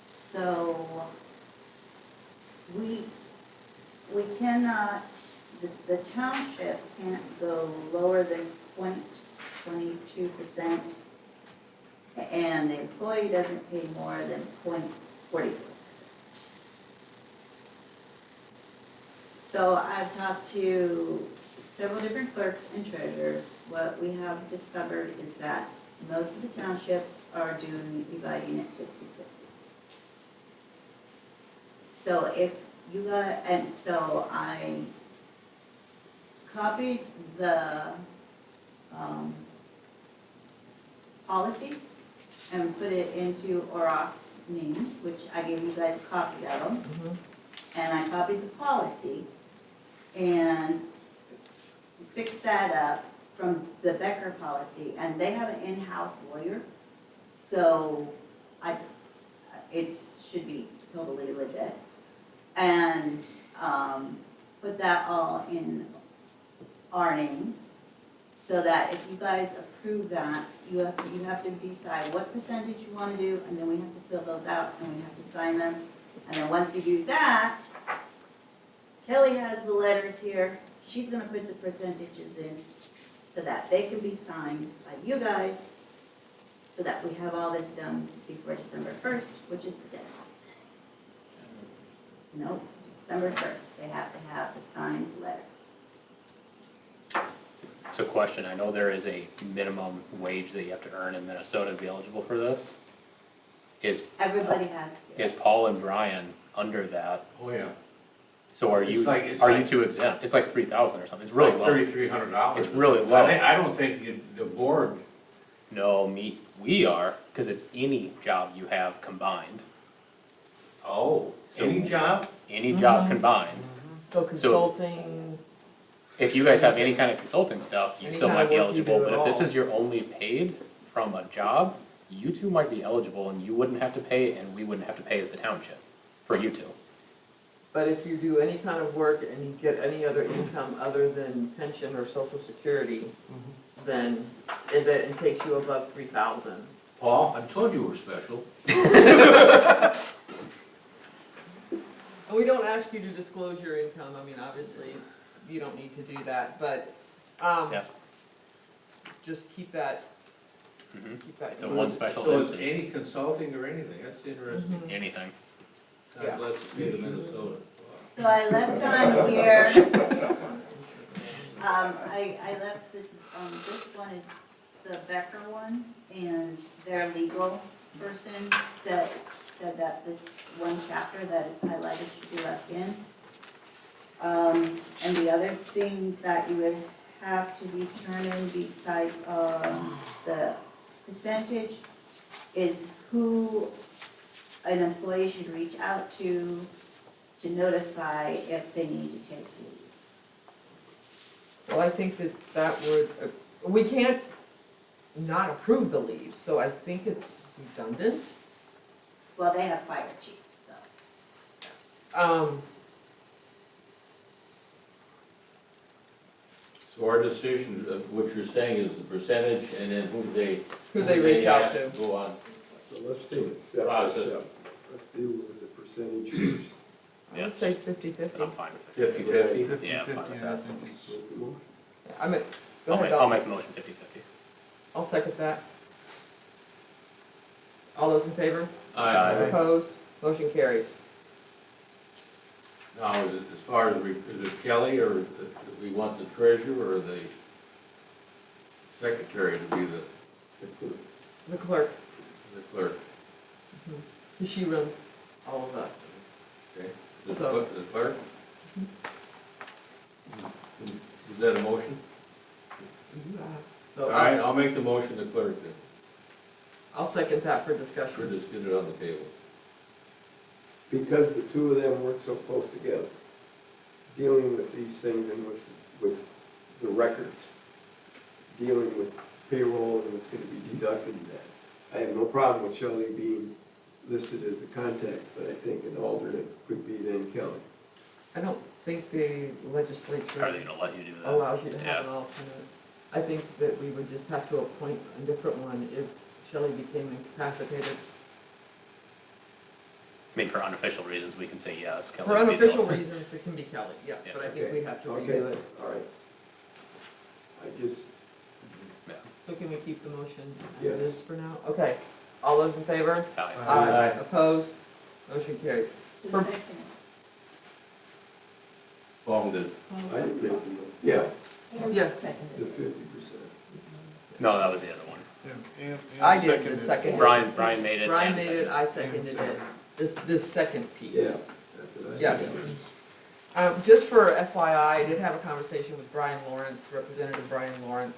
so we cannot, the township can't go lower than 0.22%, and the employee doesn't pay more than 0.44%. So I've talked to several different clerks and treasurers. What we have discovered is that most of the townships are dividing it 50/50. So if you got, and so I copied the policy and put it into Orrock's name, which I gave you guys a copy of them. Mm-hmm. And I copied the policy and fixed that up from the Becker policy, and they have an in-house lawyer, so it should be totally legit. And put that all in our names, so that if you guys approve that, you have to decide what percentage you want to do, and then we have to fill those out, and we have to sign them. And then once you do that, Kelly has the letters here, she's gonna put the percentages in, so that they can be signed by you guys, so that we have all this done before December 1st, which is the deadline. No, December 1st, they have to have the signed letter. It's a question, I know there is a minimum wage that you have to earn in Minnesota to be eligible for this. Everybody has to. Is Paul and Brian under that? Oh, yeah. So are It's you, like- are you two exempt? It's like 3,000 or something, it's really low. $3,300. It's really low. I don't think the board, No, we are, cause it's any job you have combined, oh, So- any job? any job combined. So consulting, If you guys have any kind of consulting stuff, you Any still kind might of be work you eligible, do but at if this all. is your only paid from a job, you two might be eligible and you wouldn't have to pay and we wouldn't have to pay as the township for you two. but if you do any kind of work and you get any other income other than pension or social security, then it takes you above 3,000. Paul, I told you we're special. And we don't ask you to disclose your income, I mean, obviously, you don't need to do that, but, Yeah. just keep that, Mhm. keep that. It's a one special So it's instance, any consulting or anything, that's interesting. Mhm. anything. Yeah. God bless the state of Minnesota. So I left on here, I left this, this one is the Becker one, and their legal person said that this one chapter that is highlighted should be left in. And the other thing that you would have to determine besides, the percentage is who an employee should reach out to notify if they need to take leave. Well, I think that would, we can't not approve the leave, so I think it's redundant. Well, they have fire chief, so. So our decision, what you're saying is the percentage and then who they reach out ask to. Go on. So let's take it step by Process. step. Let's deal with the percentage first. I would say 50/50. I'm fine with it. 50/50? Yeah, I'm fine with that. Make the motion. I mean, go I'll ahead, make, I'll Don. make the motion 50/50. I'll second that. All those in favor? Aye. Opposed? Motion carries. Now, is it, as far as, is it Kelly or we want the treasurer or the secretary to be the The clerk, clerk? she runs all of us. Okay, the So- clerk? Is that a motion? You asked. All So right, I'll make the motion, the clerk, then. I'll second that for We'll discussion. just get it on the table. Because the two of them work so close together, dealing with these things and with the records, dealing with payroll and what's gonna be deducted in that. I have no problem with Shelley being listed as a contact, but I think an alternate could be then Kelly. I don't think the Are legislature they gonna let you do that? allows you to Yeah. have an alternate. I think that we would just have to appoint a different one if Shelley became incapacitated. I mean, for unofficial reasons, we can say yes. Kelly For would be the unofficial alternate. reasons, it can be Kelly, yes, Yeah. but I think we have to Okay, redo it. all right. I just, Yeah. So can we keep the motion as Yes. it is for now? Okay, all those in favor? Aye. Aye. Opposed? Motion carried. Who's For- second? Paul did. I didn't make the motion. Yeah, Yes. the 50%. No, that was the other one. I did the second. Brian made it. Brian and made it, seconded. I seconded it. This second piece. Yeah, that's what I Yes. said. Just for FYI, I did have a conversation with Brian Lawrence, Representative Brian Lawrence.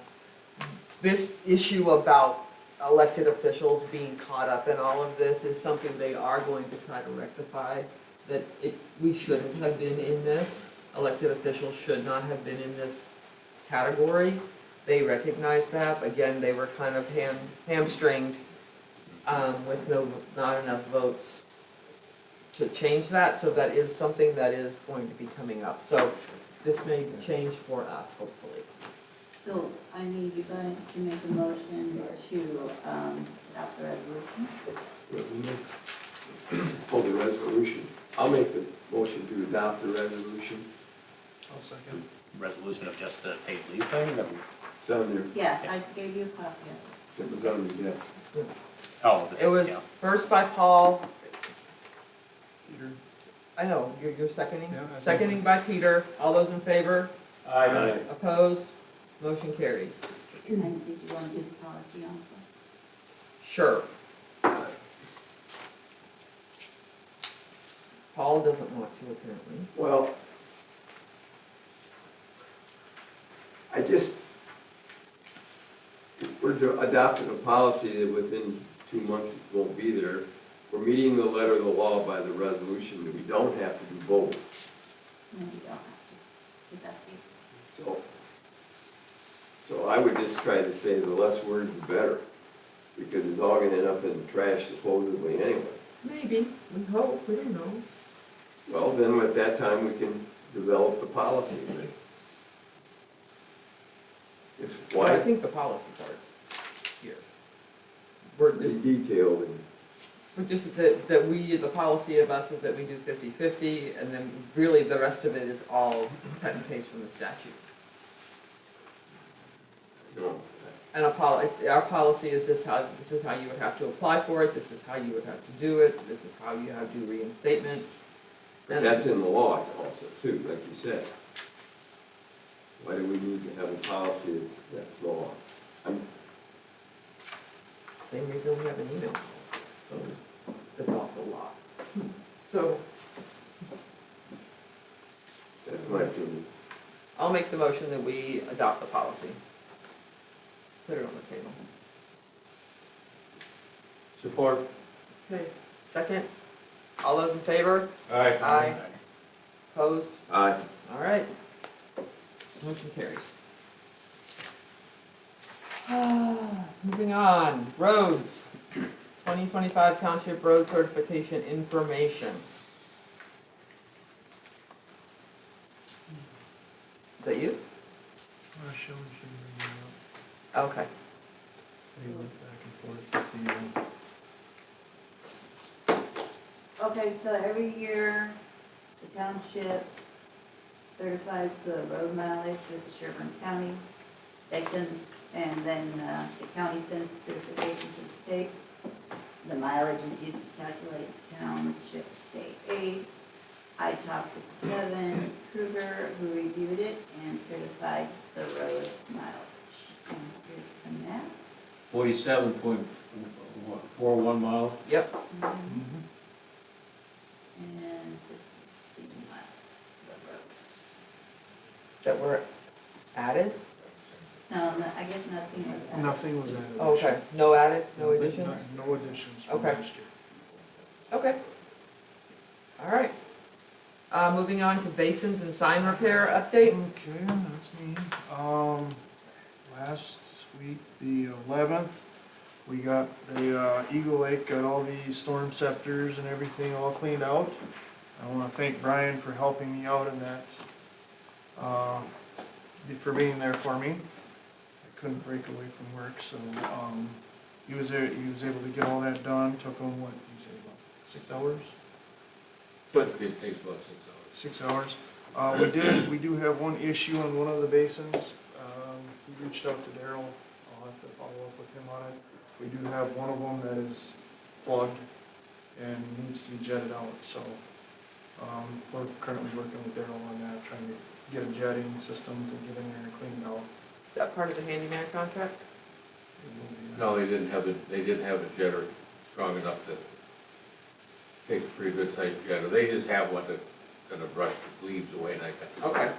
This issue about elected officials being caught up in all of this is something they are going to try to rectify. That we shouldn't have been in this, elected officials should not have been in this category. They recognize that, again, they were kind of hamstringed, with not enough votes to change that, so that is something that is going to be coming up. So this may change for us, hopefully. So I need you guys to make a motion to, adopt the resolution. Oh, the resolution. I'll make the motion to adopt the resolution. I'll second. Resolution of just the paid leave thing, that It's on there, Yes, I gave you a copy of it was on the desk. Oh, this, It was yeah. first by Paul, Peter? I know, you're seconding? Yeah, I Seconding by Peter, all those in favor, Aye. opposed, motion carries. it. And did you want to do the policy also? Sure. Paul doesn't want to apparently. Well, I just, we're adopting a policy that within 2 months it won't be there. We're meeting the letter of the law by the resolution, that we don't have to do both. No, you don't have to. It's up to you. So I would just try to say the less words the better, because it's all gonna end up in the trash supposedly anyway. Maybe, we hope, we don't know. Well, then at that time, we can develop the policy. It's Well, I why, think the policies are here. We're pretty just, detailed and we're just, that we, the policy of us is that we do 50-50, and then really the rest of it is all cut and paste from the statute. you know, And our policy is this is how you would have to apply for it, this is how you would have to do it, this is how you have to do reinstatement. but that's in the law also too, like you said. Why do we need to have a policy that's law? Same reason we have an email. That's also law. So, That's my opinion. I'll make the motion that we adopt the policy. Put it on the table. Support. Okay, second. All those in favor? Aye. Aye. Opposed? Aye. All right. Motion carries. Moving on, roads. 2025 Township Road Certification Information. Is that you? Shelley should bring it up. Okay. They went back and forth with Okay, so every year, the township certifies the road mileage with Sherburne County. They send, and then the county sends the certification to the state. The mileage is used to calculate the township state aid. I talked with Kevin Kruger, who reviewed it and certified the road mileage. And here's the map. 47.41 miles. Yep. And this is the mile, the road. That were added? I guess nothing was added. Nothing was added. Oh, okay, no added, no Nothing- additions? No additions from Okay. last year. Okay. All right. Moving on to basins and sign repair update. Okay, that's me. Last week, the 11th, we got the Eagle Lake, got all the storm scepters and everything all cleaned out. I wanna thank Brian for helping me out in that, for being there for me. I couldn't break away from work, so, he was able to get all that done, took him, what, you say, about 6 hours? But It takes about 6 hours. 6 hours. We do have one issue on one of the basins. He reached out to Daryl. I'll have to follow up with him on it. We do have one of them that is plugged and needs to be jetted out, so, we're currently working with Daryl on that, trying to get a jetting system to get in there and clean it out. Is that part of the handyman contract? It will be- No, they didn't have the jetter strong enough to take a pretty good sized jetter. They just have one that's gonna brush the leaves away and I got. Okay.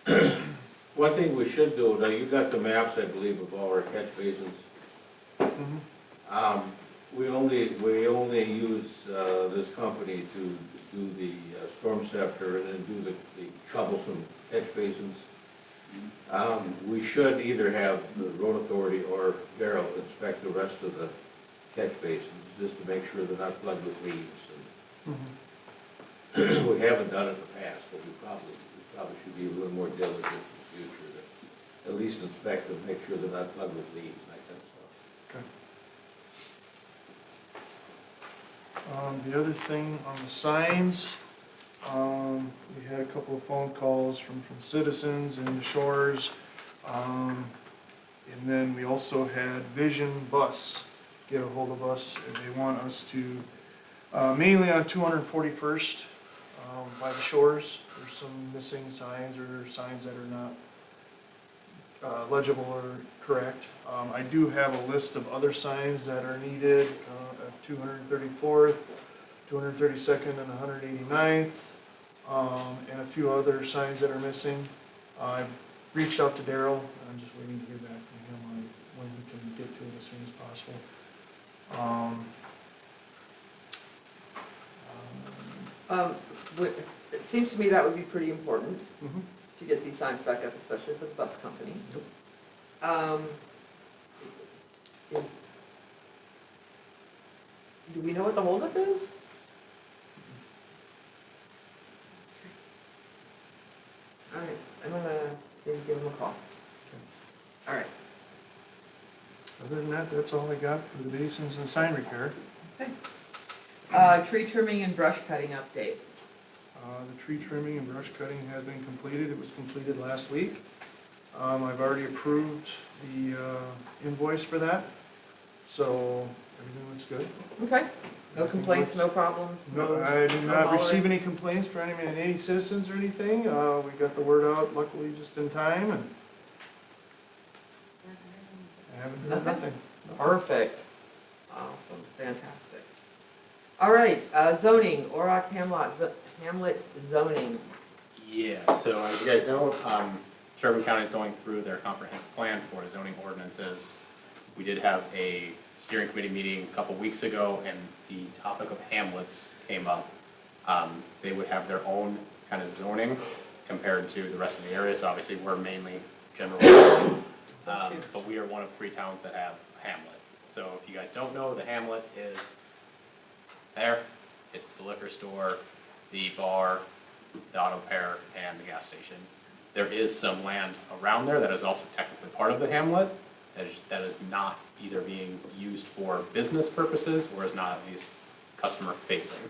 Mhm. One thing we should do, now you got the maps, I believe, of all our catch basins. Mhm. We only use, this company to do the storm scepter and then do the troublesome catch basins. We should either have the road authority or Darrell inspect the rest of the catch basins, just to make sure they're not plugged with leaves. Mhm. We haven't done it in the past, but we probably should be a little more diligent in the future to at least inspect them, make sure they're not plugged with leaves and that kind of stuff. Okay. The other thing on the signs, we had a couple of phone calls from citizens and the Shores. And then we also had Vision Bus get a hold of us, and they want us to, mainly on 241st, by the shores, there's some missing signs or signs that are not legible or correct. I do have a list of other signs that are needed, at 234th, 232nd, and 189th, and a few other signs that are missing. I've reached out to Daryl, I'm just waiting to hear back from him on when he can get to it as soon as possible. It seems to me that would be pretty important Mhm. to get these signs back up, especially for the bus company. If- Do we know what the holdup is? All right, I'm gonna maybe give him a call. All right. Other than that, that's all I got for the basins and sign repair. Tree trimming and brush cutting update. The tree trimming and brush cutting has been completed, it was completed last week. I've already approved the invoice for that, so everything looks good. Okay, no complaints, no problems? No, I did not hollering? receive any complaints from any citizens or anything, we got the word out luckily just in time, and I haven't heard nothing. Perfect. Awesome, fantastic. All right, zoning, Orrock Hamlet zoning. Yeah, so as you guys know, Sherburne County is going through their comprehensive plan for zoning ordinances. We did have a steering committee meeting a couple weeks ago, and the topic of hamlets came up. They would have their own kind of zoning compared to the rest of the area, so obviously we're mainly general. But we are one of 3 towns that have a hamlet. So if you guys don't know, the hamlet is there. It's the liquor store, the bar, the auto repair, and the gas station. There is some land around there that is also technically part of the hamlet that is not either being used for business purposes or is not at least customer facing.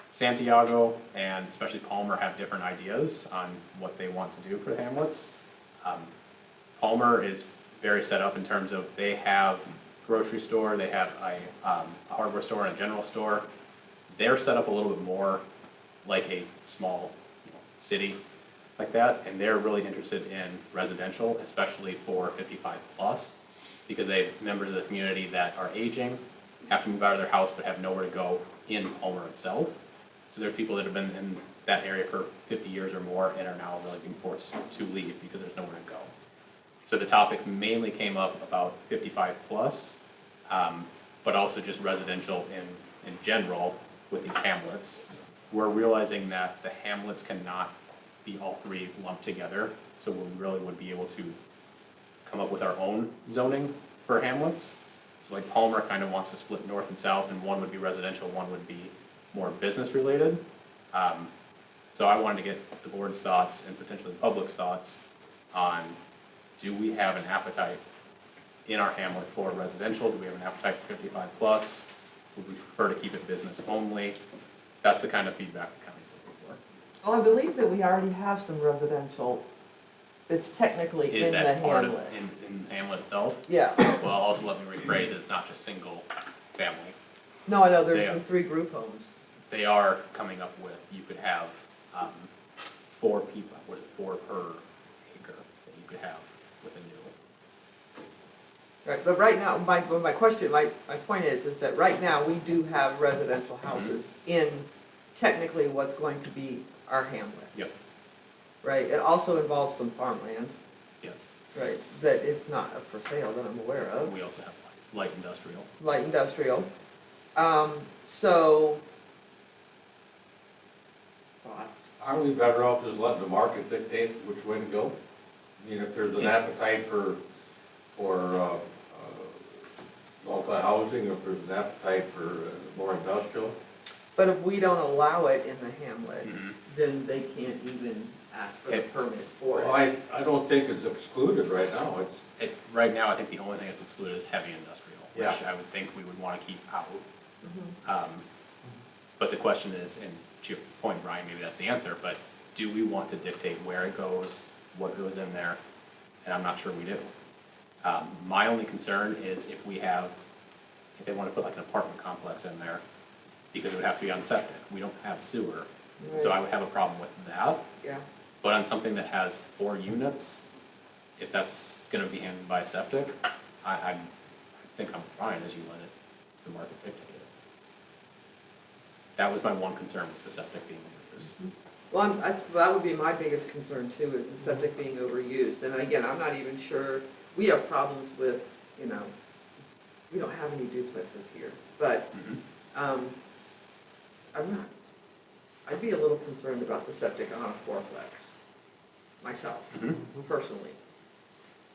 Santiago and especially Palmer have different ideas on what they want to do for the hamlets. Palmer is very set up in terms of they have grocery store, they have a hardware store and a general store. They're set up a little bit more like a small city like that, and they're really interested in residential, especially for 55 plus, because they have members of the community that are aging, have to move out of their house but have nowhere to go in Palmer itself. So there's people that have been in that area for 50 years or more and are now really being forced to leave because there's nowhere to go. So the topic mainly came up about 55 plus, but also just residential in general with these hamlets. We're realizing that the hamlets cannot be all 3 lumped together, so we really would be able to come up with our own zoning for hamlets. So like Palmer kind of wants to split north and south, and one would be residential, one would be more business related. So I wanted to get the board's thoughts and potentially the public's thoughts on, do we have an appetite in our hamlet for residential? Do we have an appetite for 55 plus? Would we prefer to keep it business only? That's the kind of feedback the county's looking for. Well, I believe that we already have some residential, it's technically Is in the that part of, hamlet. in the hamlet itself? Yeah, Well, also let me rephrase, it's not just single family. no, I know, They there's are- the 3 group homes. They are coming up with, you could have, 4 people, what is it, 4 per acre that you could have with a new. Right, but right now, my point is that right now, we do have residential houses in technically what's going to be our hamlet. Yep. Right, it also involves some farmland, Yes. right, that is not up for sale that I'm aware of, We also have light industrial. light industrial. So, thoughts? Aren't we better off just letting the market dictate which way to go? I mean, if there's an appetite for multi-housing, if there's an appetite for more industrial. But if we don't allow it in the hamlet, Mhm. then they can't even ask for the Okay. permit for Well, it. I don't think it's excluded right now, Right now, I think the only thing that's excluded is heavy industrial, which Yeah. I would think we would wanna keep out. Mhm. But the question is, and to your point, Brian, maybe that's the answer, but do we want to dictate where it goes? what goes in there, and I'm not sure we do. My only concern is if they wanna put like an apartment complex in there, because it would have to be on septic. We don't have sewer, so I would have a problem with that. Yeah, But on something that has 4 units, if that's gonna be handled by septic, I think I'm fine as you let it, the market dictate it. That was my one concern, was the septic being used. well, that would be my biggest concern too, is the septic being overused. And again, I'm not even sure, we have problems with, you know, we don't have any duplexes here, but, I'd be a little concerned about the septic on a fourplex, myself, personally.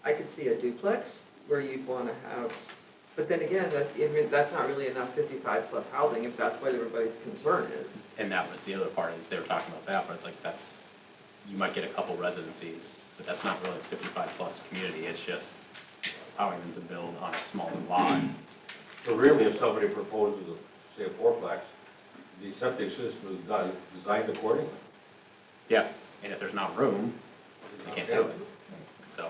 I could see a duplex where you'd wanna have, but then again, that's not really enough 55+ housing if that's what everybody's concern is. And that was the other part, is they were talking about that, but it's like, you might get a couple residencies, but that's not really a 55+ community, it's just allowing them to build on a smaller lot. So really, if somebody proposes, say, a fourplex, the septic system is designed accordingly. Yeah, and if there's not room, they can't do it. So,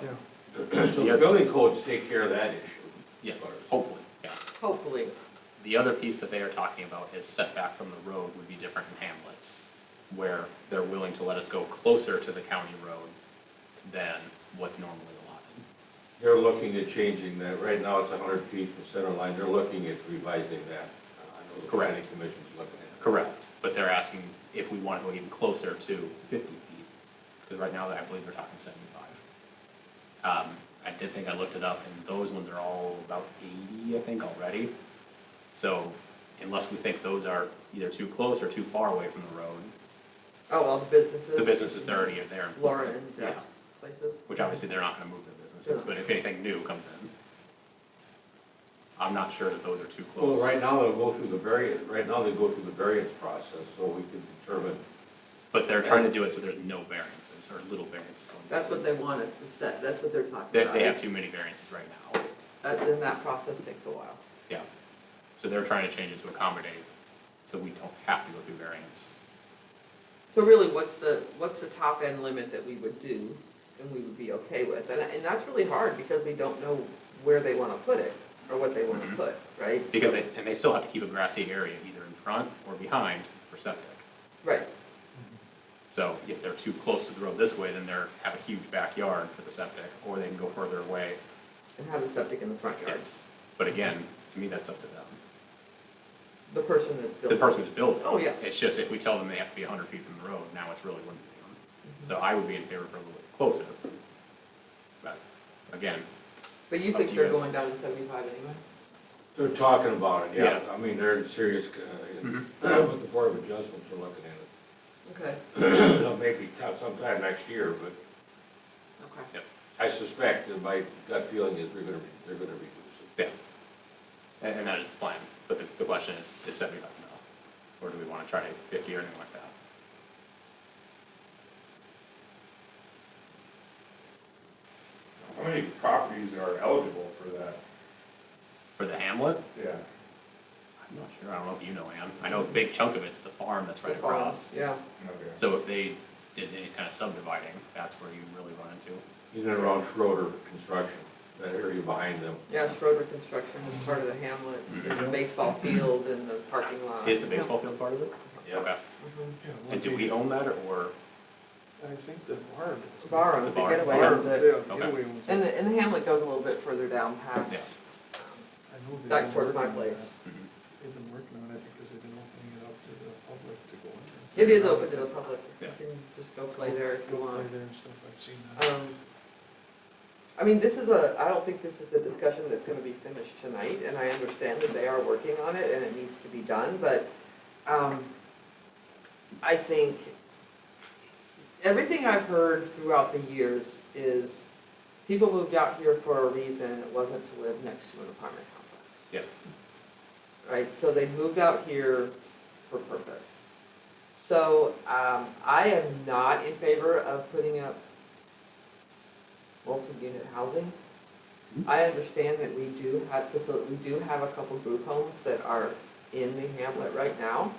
So the building codes take care of that issue. yeah, hopefully, yeah. Hopefully. The other piece that they are talking about is setback from the road would be different in hamlets, where they're willing to let us go closer to the county road than what's normally allotted. They're looking at changing that, right now it's 100 feet from center line, they're looking at revising that. I know the Correct. planning commission's looking at it. Correct, but they're asking if we want to go even closer to 50 feet, because right now I believe they're talking 75. I did think I looked it up, and those ones are all about 80, I think, already. So unless we think those are either too close or too far away from the road, Oh, all the businesses? the businesses, they're already there. Laura and Yeah. Jeff's places? Which obviously they're not gonna move their businesses, but if anything new comes in, I'm not sure that those are too close. Well, right now they'll go through the variance, process, so we can determine. But they're trying to do it so there's no variances, or little variances. That's what they want us to set, that's what they're talking They, about. they have too many variances right now, Then that process takes a while. yeah. So they're trying to change it to accommodate, so we don't have to go through variance. So really, what's the top end limit that we would do and we would be okay with? And that's really hard because we don't know where they wanna put it or what they wanna put, right? Because they still have to keep a grassy area either in front or behind for septic. Right, So if they're too close to the road this way, then they're, have a huge backyard for the septic, or they can go further away. and have a septic in the front yard. Yes. But again, to me, that's up to them. The person that's The building. person who's building. Oh, yeah. It's just if we tell them they have to be 100 feet from the road, now it's really limiting them. So I would be in favor for a little bit closer. But again, But you Up think to you they're guys. going down to 75 anyway? They're talking about it, yeah, Yeah. I mean, they're in serious, Mhm. with the Board of Adjustments are looking at Okay, it. Maybe sometime next year, but okay. I suspect, and my gut feeling is they're gonna reduce it. yeah. And that is the plan. But the question is 75 enough? Or do we want to try 50 or anything like that? How many properties are eligible for that? For the hamlet? Yeah. I'm not sure. I don't know if you know, Ann. I know a big chunk of it's the farm that's right The farm, across. Yeah, Okay. So if they did any kind of subdividing, that's where you really run into. In and around Schroeder Construction, that area behind them. yeah, Schroeder Construction is part of the hamlet, there's a baseball field and the parking lot. Is the baseball field part of it? Yeah. Okay. Mhm. Yeah, And do we own that, or? I think the barn. Bar owns The it, bar. Getaway Barn, owns yeah, it. Okay. Getaway owns it. And the hamlet goes a little bit further down past, Yeah. I know they've back been towards my working on place. that. Mhm. They've been working on it because they've been opening it up to the public to go in there. It is open to the public, you Yeah. can just go play there if you Go want. play there and stuff, I've seen that. I mean, I don't think this is a discussion that's gonna be finished tonight, and I understand that they are working on it and it needs to be done, but, I think everything I've heard throughout the years is people moved out here for a reason, it wasn't to live next to an apartment complex. Yeah. Right, so they moved out here for purpose. So, I am not in favor of putting up multi-unit housing. I understand that we do have a couple group homes that are in the hamlet right now.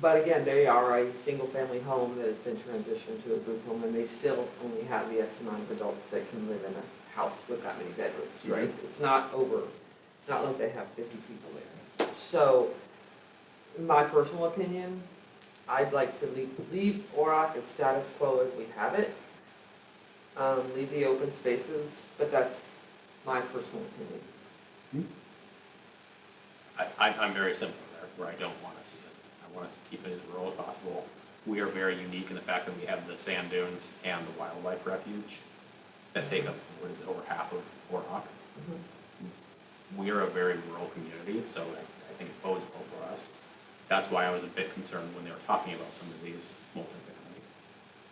But again, they are a single-family home that has been transitioned to a group home, and they still only have the X amount of adults that can live in a house with that many bedrooms, right? It's not like they have 50 people there. So, in my personal opinion, I'd like to leave Orrock as status quo as we have it. Leave the open spaces, but that's my personal opinion. I'm very similar there, where I don't want to see it. I want to keep it as rural as possible. We are very unique in the fact that we have the sand dunes and the wildlife refuge that take up, over half of Orrock. We are a very rural community, so I think it bodes well for us. That's why I was a bit concerned when they were talking about some of these multifamily.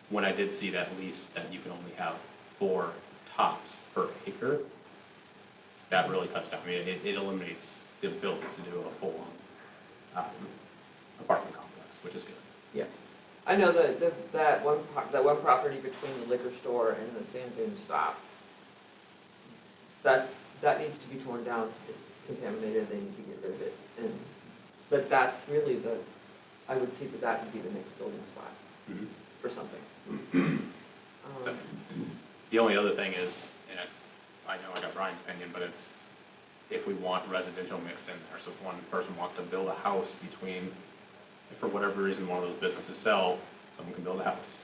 When I did see that lease that you can only have 4 tops per acre, that really cuts down. I mean, it eliminates the ability to do a full-on apartment complex, which is good. Yeah. I know that one property between the liquor store and the sand dune stop, that needs to be torn down. It's contaminated, they need to get rid of it. But that's really I would see that would be the next building spot for something. So, the only other thing is, and I know I got Brian's opinion, but it's if we want residential mixed in there. So if one person wants to build a house between, if for whatever reason one of those businesses sell, someone can build a house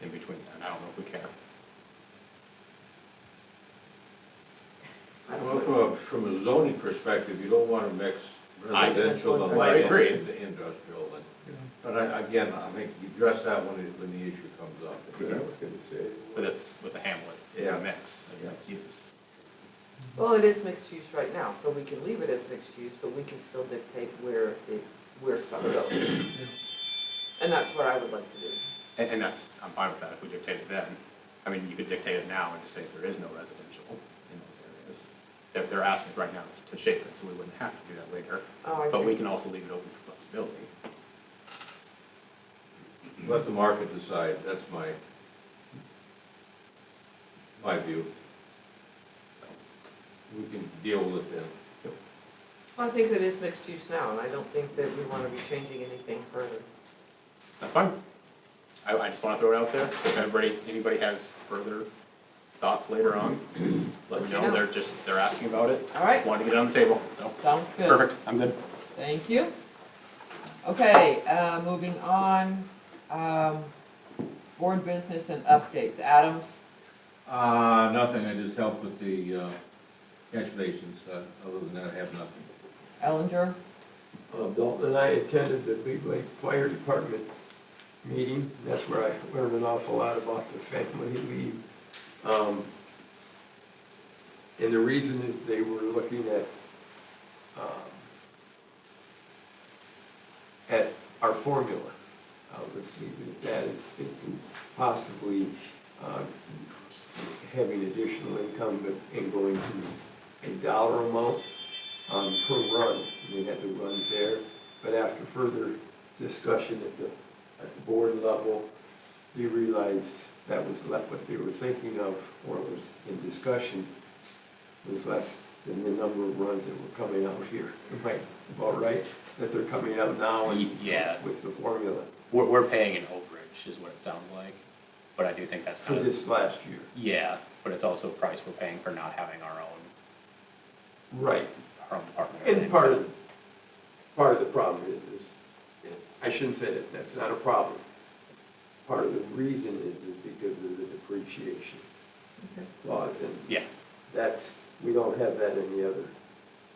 in between there, and I don't know if we care. Well, from a zoning perspective, you don't want to mix residential and I agree. industrial. But again, I think you address that when the issue comes up. That's what I was gonna say. But it's with the hamlet, it's Yeah. a mix, mixed use. Well, it is mixed use right now, so we can leave it as mixed use, but we can still dictate where stuff goes. And that's what I would like to do. And that's, I'm fine with that if we dictate it then. I mean, you could dictate it now and just say there is no residential in those areas. They're asking us right now to shape it, so we wouldn't have to do that later. Oh, I But see. we can also leave it open for flexibility. Let the market decide, that's my view. We can deal with it then. Well, I think it is mixed use now, and I don't think that we want to be changing anything further. That's fine. I just want to throw it out there. If anybody has further thoughts later on, let me know. They're asking about it. All right. Wanted to get it on the table, so. Sounds good. Perfect, I'm good. Thank you. Okay, moving on, board business and updates. Adams? Nothing, I just helped with the catch basins, other than that, I have nothing. Ellinger? Dalton and I attended the Big Lake Fire Department meeting. That's where I learned an awful lot about the family leave. And the reason is they were looking at our formula. I'll just leave it at that, is to possibly having additional income and going to a dollar amount per run. We had the runs there, but after further discussion at the board level, they realized that was what they were thinking of, or was in discussion, was less than the number of runs that were coming out here. Am I about right? That they're coming out now Yeah. with the formula We're paying an overage, is what it sounds like. But I do think that's for this last year. Yeah, but it's also a price we're paying for not having our own Right. department. And part of the problem is, I shouldn't say that, that's not a problem. Part of the reason is because of the depreciation clause, and Yeah. we don't have that in the other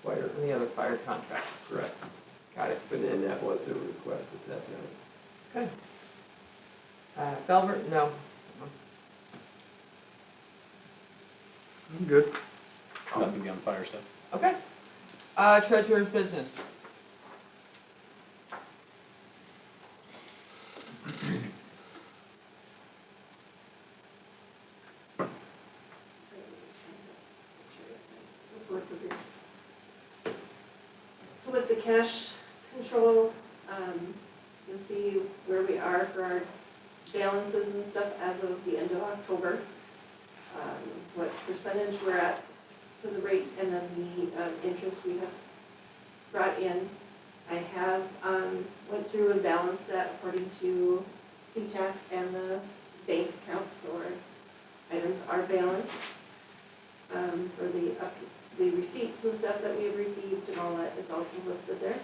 fire. Any other fire contracts? Correct. Got it. But then that was a request at that time. Okay. Felbert? No. I'm good. Nothing beyond fire stuff. Okay. Treasurer's business. So with the cash control, you'll see where we are for our balances and stuff as of the end of October. What percentage we're at for the rate, and then the interest we have brought in I have, went through and balanced that according to CTAS and the bank accounts, so our items are balanced. For the receipts and stuff that we have received and all that is also listed there.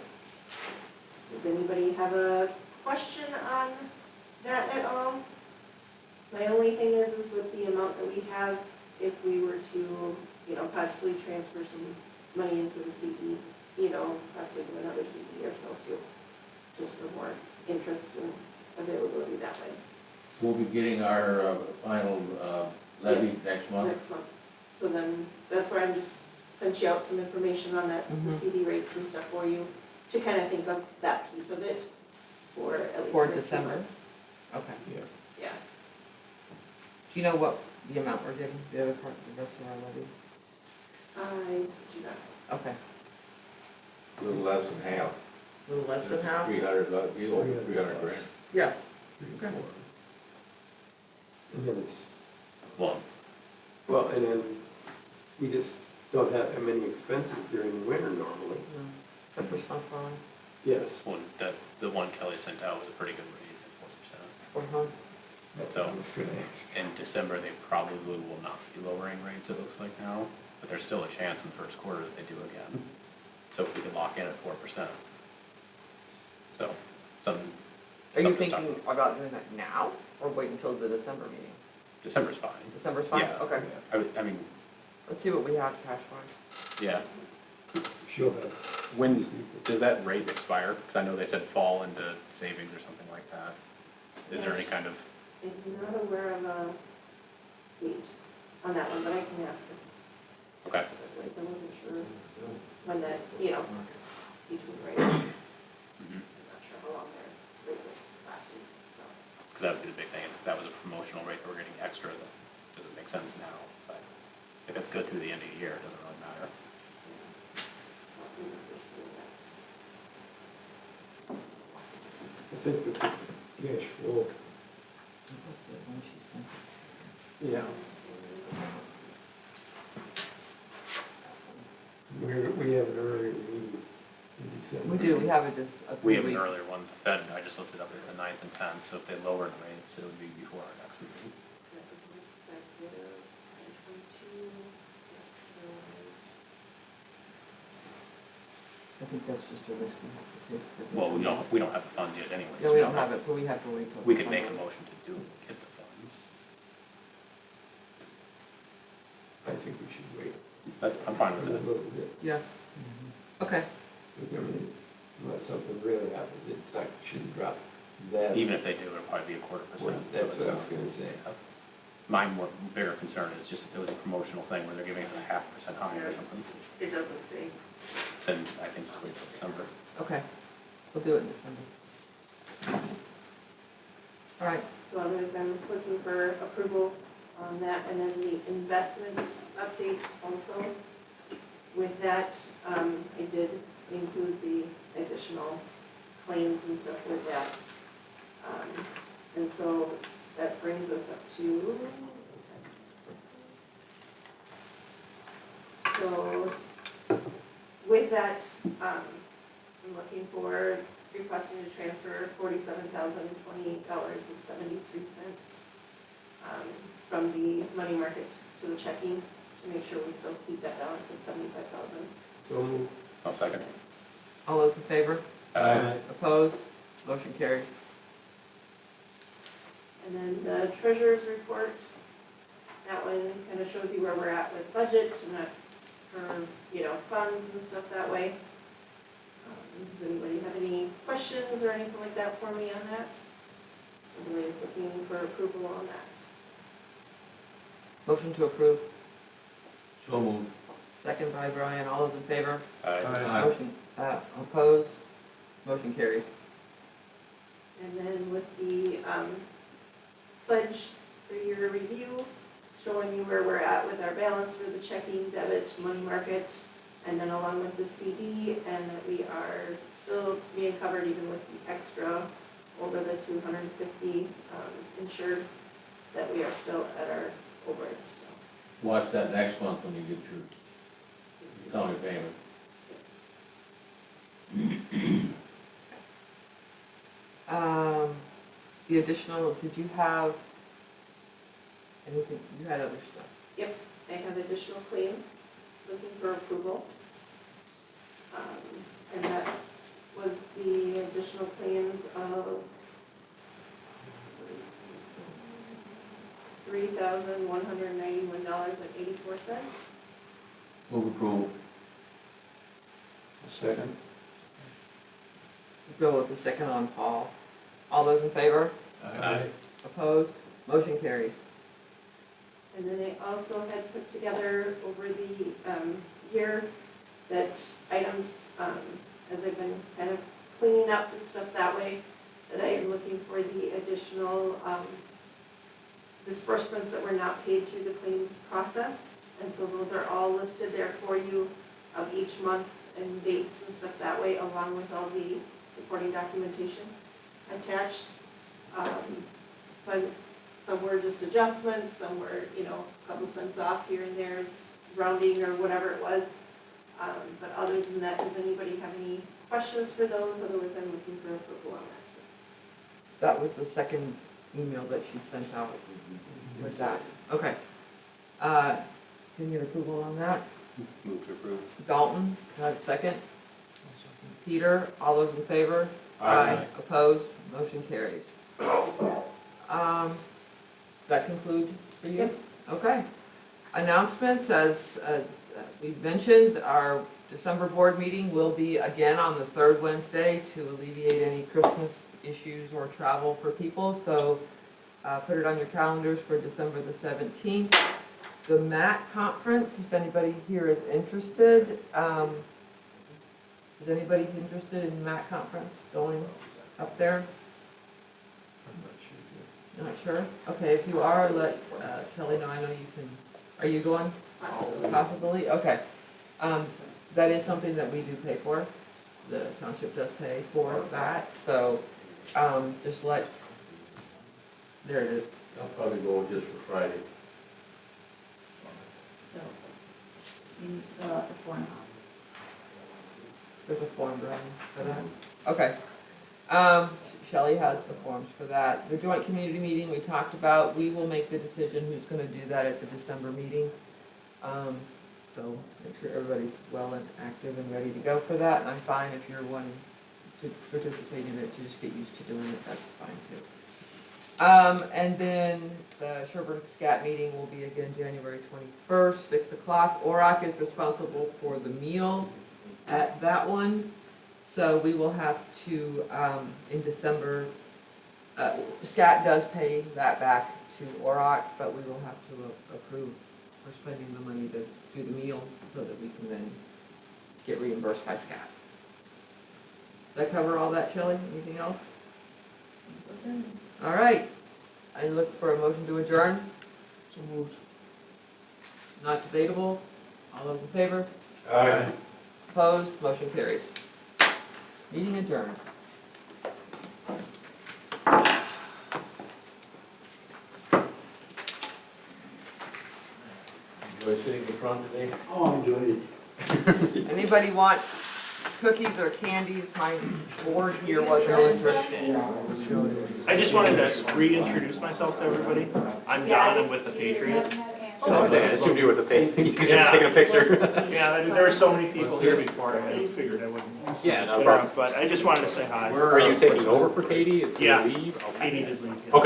Does anybody have a question on that at all? My only thing is with the amount that we have, if we were to, possibly transfer some money into the CD, possibly do another CD or so too, just for more interest and availability that way. We'll be getting our final levy next month. Next month. So then, that's where I'm just sent you out some information on that, the Mhm. CD rates and stuff for you, to kind of think of that piece of it for at least. For a few December? months. Okay. Yeah. Do you know what the amount we're getting, the other part, the rest of our levy? I do not. Okay, A little less than half. a little less than half? 300, over 300 grand. Yeah. 3 Okay. or 4. And then it's, Well, well, and then we just don't have that many expenses during the winter normally. Except for snowplowing. Yes. one, the one Kelly sent out was a pretty good rate at 4%. That's what I was gonna ask. In December, they probably will not be lowering rates, it looks like now, but there's still a chance in the first quarter that they do again. So if we could lock in at 4%. So, something. Are you something to thinking start about doing that now, or wait until the December meeting? with. December's fine. December's fine? Yeah. Okay, I mean, let's see what we have cash-wise. yeah. She'll have. When does that rate expire? Because I know they said fall into savings or something like that. Is there any kind of, I'm not aware of a date on that one, but I can ask her. okay, Otherwise, I wasn't sure when that, each one rate. I'm not sure how long their rate was last week, so. because that would be the big thing, is if that was a promotional rate that we're getting extra, then does it make sense now? But if it's good through the end of the year, it doesn't really matter. I'll remember seeing that. I think the cash flow, yeah. We have an earlier meeting in December. We do, we have a We have an week. earlier one, the Fed, I just looked it up, it's the 9th and 10th, so if they lowered rates, it would be before our next meeting. That was effective 2022. I think that's just a risk we have to take. Well, we don't have the funds yet anyways. No, we don't have it, so we have to wait till. We could make a December. motion to get the funds. I think we should wait But I'm fine a with it. little bit. Yeah. Okay, I mean, unless something really happens, it's not, shouldn't drop that. Even if they do, it'll probably be a 0.25%. Well, so that's it's what I was not- gonna say. My bigger concern is just if it was a promotional thing where they're giving us a 0.5% higher or something, It doesn't say. then I think just wait till December. okay. We'll do it in December. All right, So others, I'm looking for approval on that, and then the investment update also. With that, I did include the additional claims and stuff with that. And so that brings us up to, so with that, I'm looking for requesting to transfer $47,028.73 from the money market to the checking to make sure we still keep that balance of 75,000. So moved. I'll second. all those in favor? Opposed? Motion carries. And then the treasurer's report, that one kind of shows you where we're at with budget and that for, funds and stuff that way. Does anybody have any questions or anything like that for me on that? Anybody's looking for approval on that? Motion to approve, So moved. second by Brian, all those in favor? Aye. Motion, opposed? Motion carries. And then with the pledge for your review, showing you where we're at with our balance for the checking, debit, money market, and then along with the CD, and that we are still being covered even with the extra over the 250 insured, that we are still at our overage, so. Watch that next month when you get your county payment. the additional, did you have anything, you had other stuff? I have additional claims looking for approval. And that was the additional claims of $3,191.84. Move approval. A second. Bill with the second on Paul. All those in favor? Opposed? Motion carries. And then I also had put together over the year that items, as I've been kind of cleaning up and stuff that way, that I am looking for the additional disbursements that were not paid through the claims process. And so those are all listed there for you of each month and dates and stuff that way, along with all the supporting documentation attached. Some were just adjustments, some were, a couple cents off here and there, rounding or whatever it was. But other than that, does anybody have any questions for those? Otherwise, I'm looking for approval on that. That was the second email that she sent out with that. Okay. Can you get approval on that? Move to approve. Dalton, can I have a second? Peter, all those in favor? Aye. Opposed? Motion carries. Does that conclude for you? Yep. Okay. Announcements, as we've mentioned, our December board meeting will be again on the third Wednesday to alleviate any Christmas issues or travel for people. So put it on your calendars for December the 17th. The MAC conference, if anybody here is interested, is anybody interested in MAC conference going up there? Not sure? Okay, if you are, let Kelly know. I know you can. Are you going? Possibly? Okay. That is something that we do pay for. The township does pay for that. So just let, there it is. I'll probably go just for Friday. So, you need to fill out the form. There's a form, Brian, for that. Okay. Shelley has the forms for that. The joint community meeting we talked about, we will make the decision who's gonna do that at the December meeting. So make sure everybody's well and active and ready to go for that, and I'm fine if you're wanting to participate in it, to just get used to doing it, that's fine too. And then the Sherburne Scat meeting will be again January 21st, 6 o'clock. Orrock is responsible for the meal at that one. So we will have to, in December, Scat does pay that back to Orrock, but we will have to approve for spending the money to do the meal so that we can then get reimbursed by Scat. Does that cover all that, Shelley? Anything else? All right. I look for a motion to adjourn. So moved. Not debatable. All those in favor? Aye. Opposed? Motion carries. Meeting adjourned. Enjoy sitting in front today? Oh, I enjoyed it. Anybody want cookies or candies? My board here wasn't interested. I just wanted to reintroduce myself to everybody. I'm Don, I'm with the Patriot. So I assumed you were the pay, because you're Yeah. taking a picture. Yeah, there were so many people here before, I figured I wouldn't. Yeah, no problem. But I just wanted to say hi. Are you taking over for Katie? Is she Yeah. leave? Katie did leave. yeah. Okay.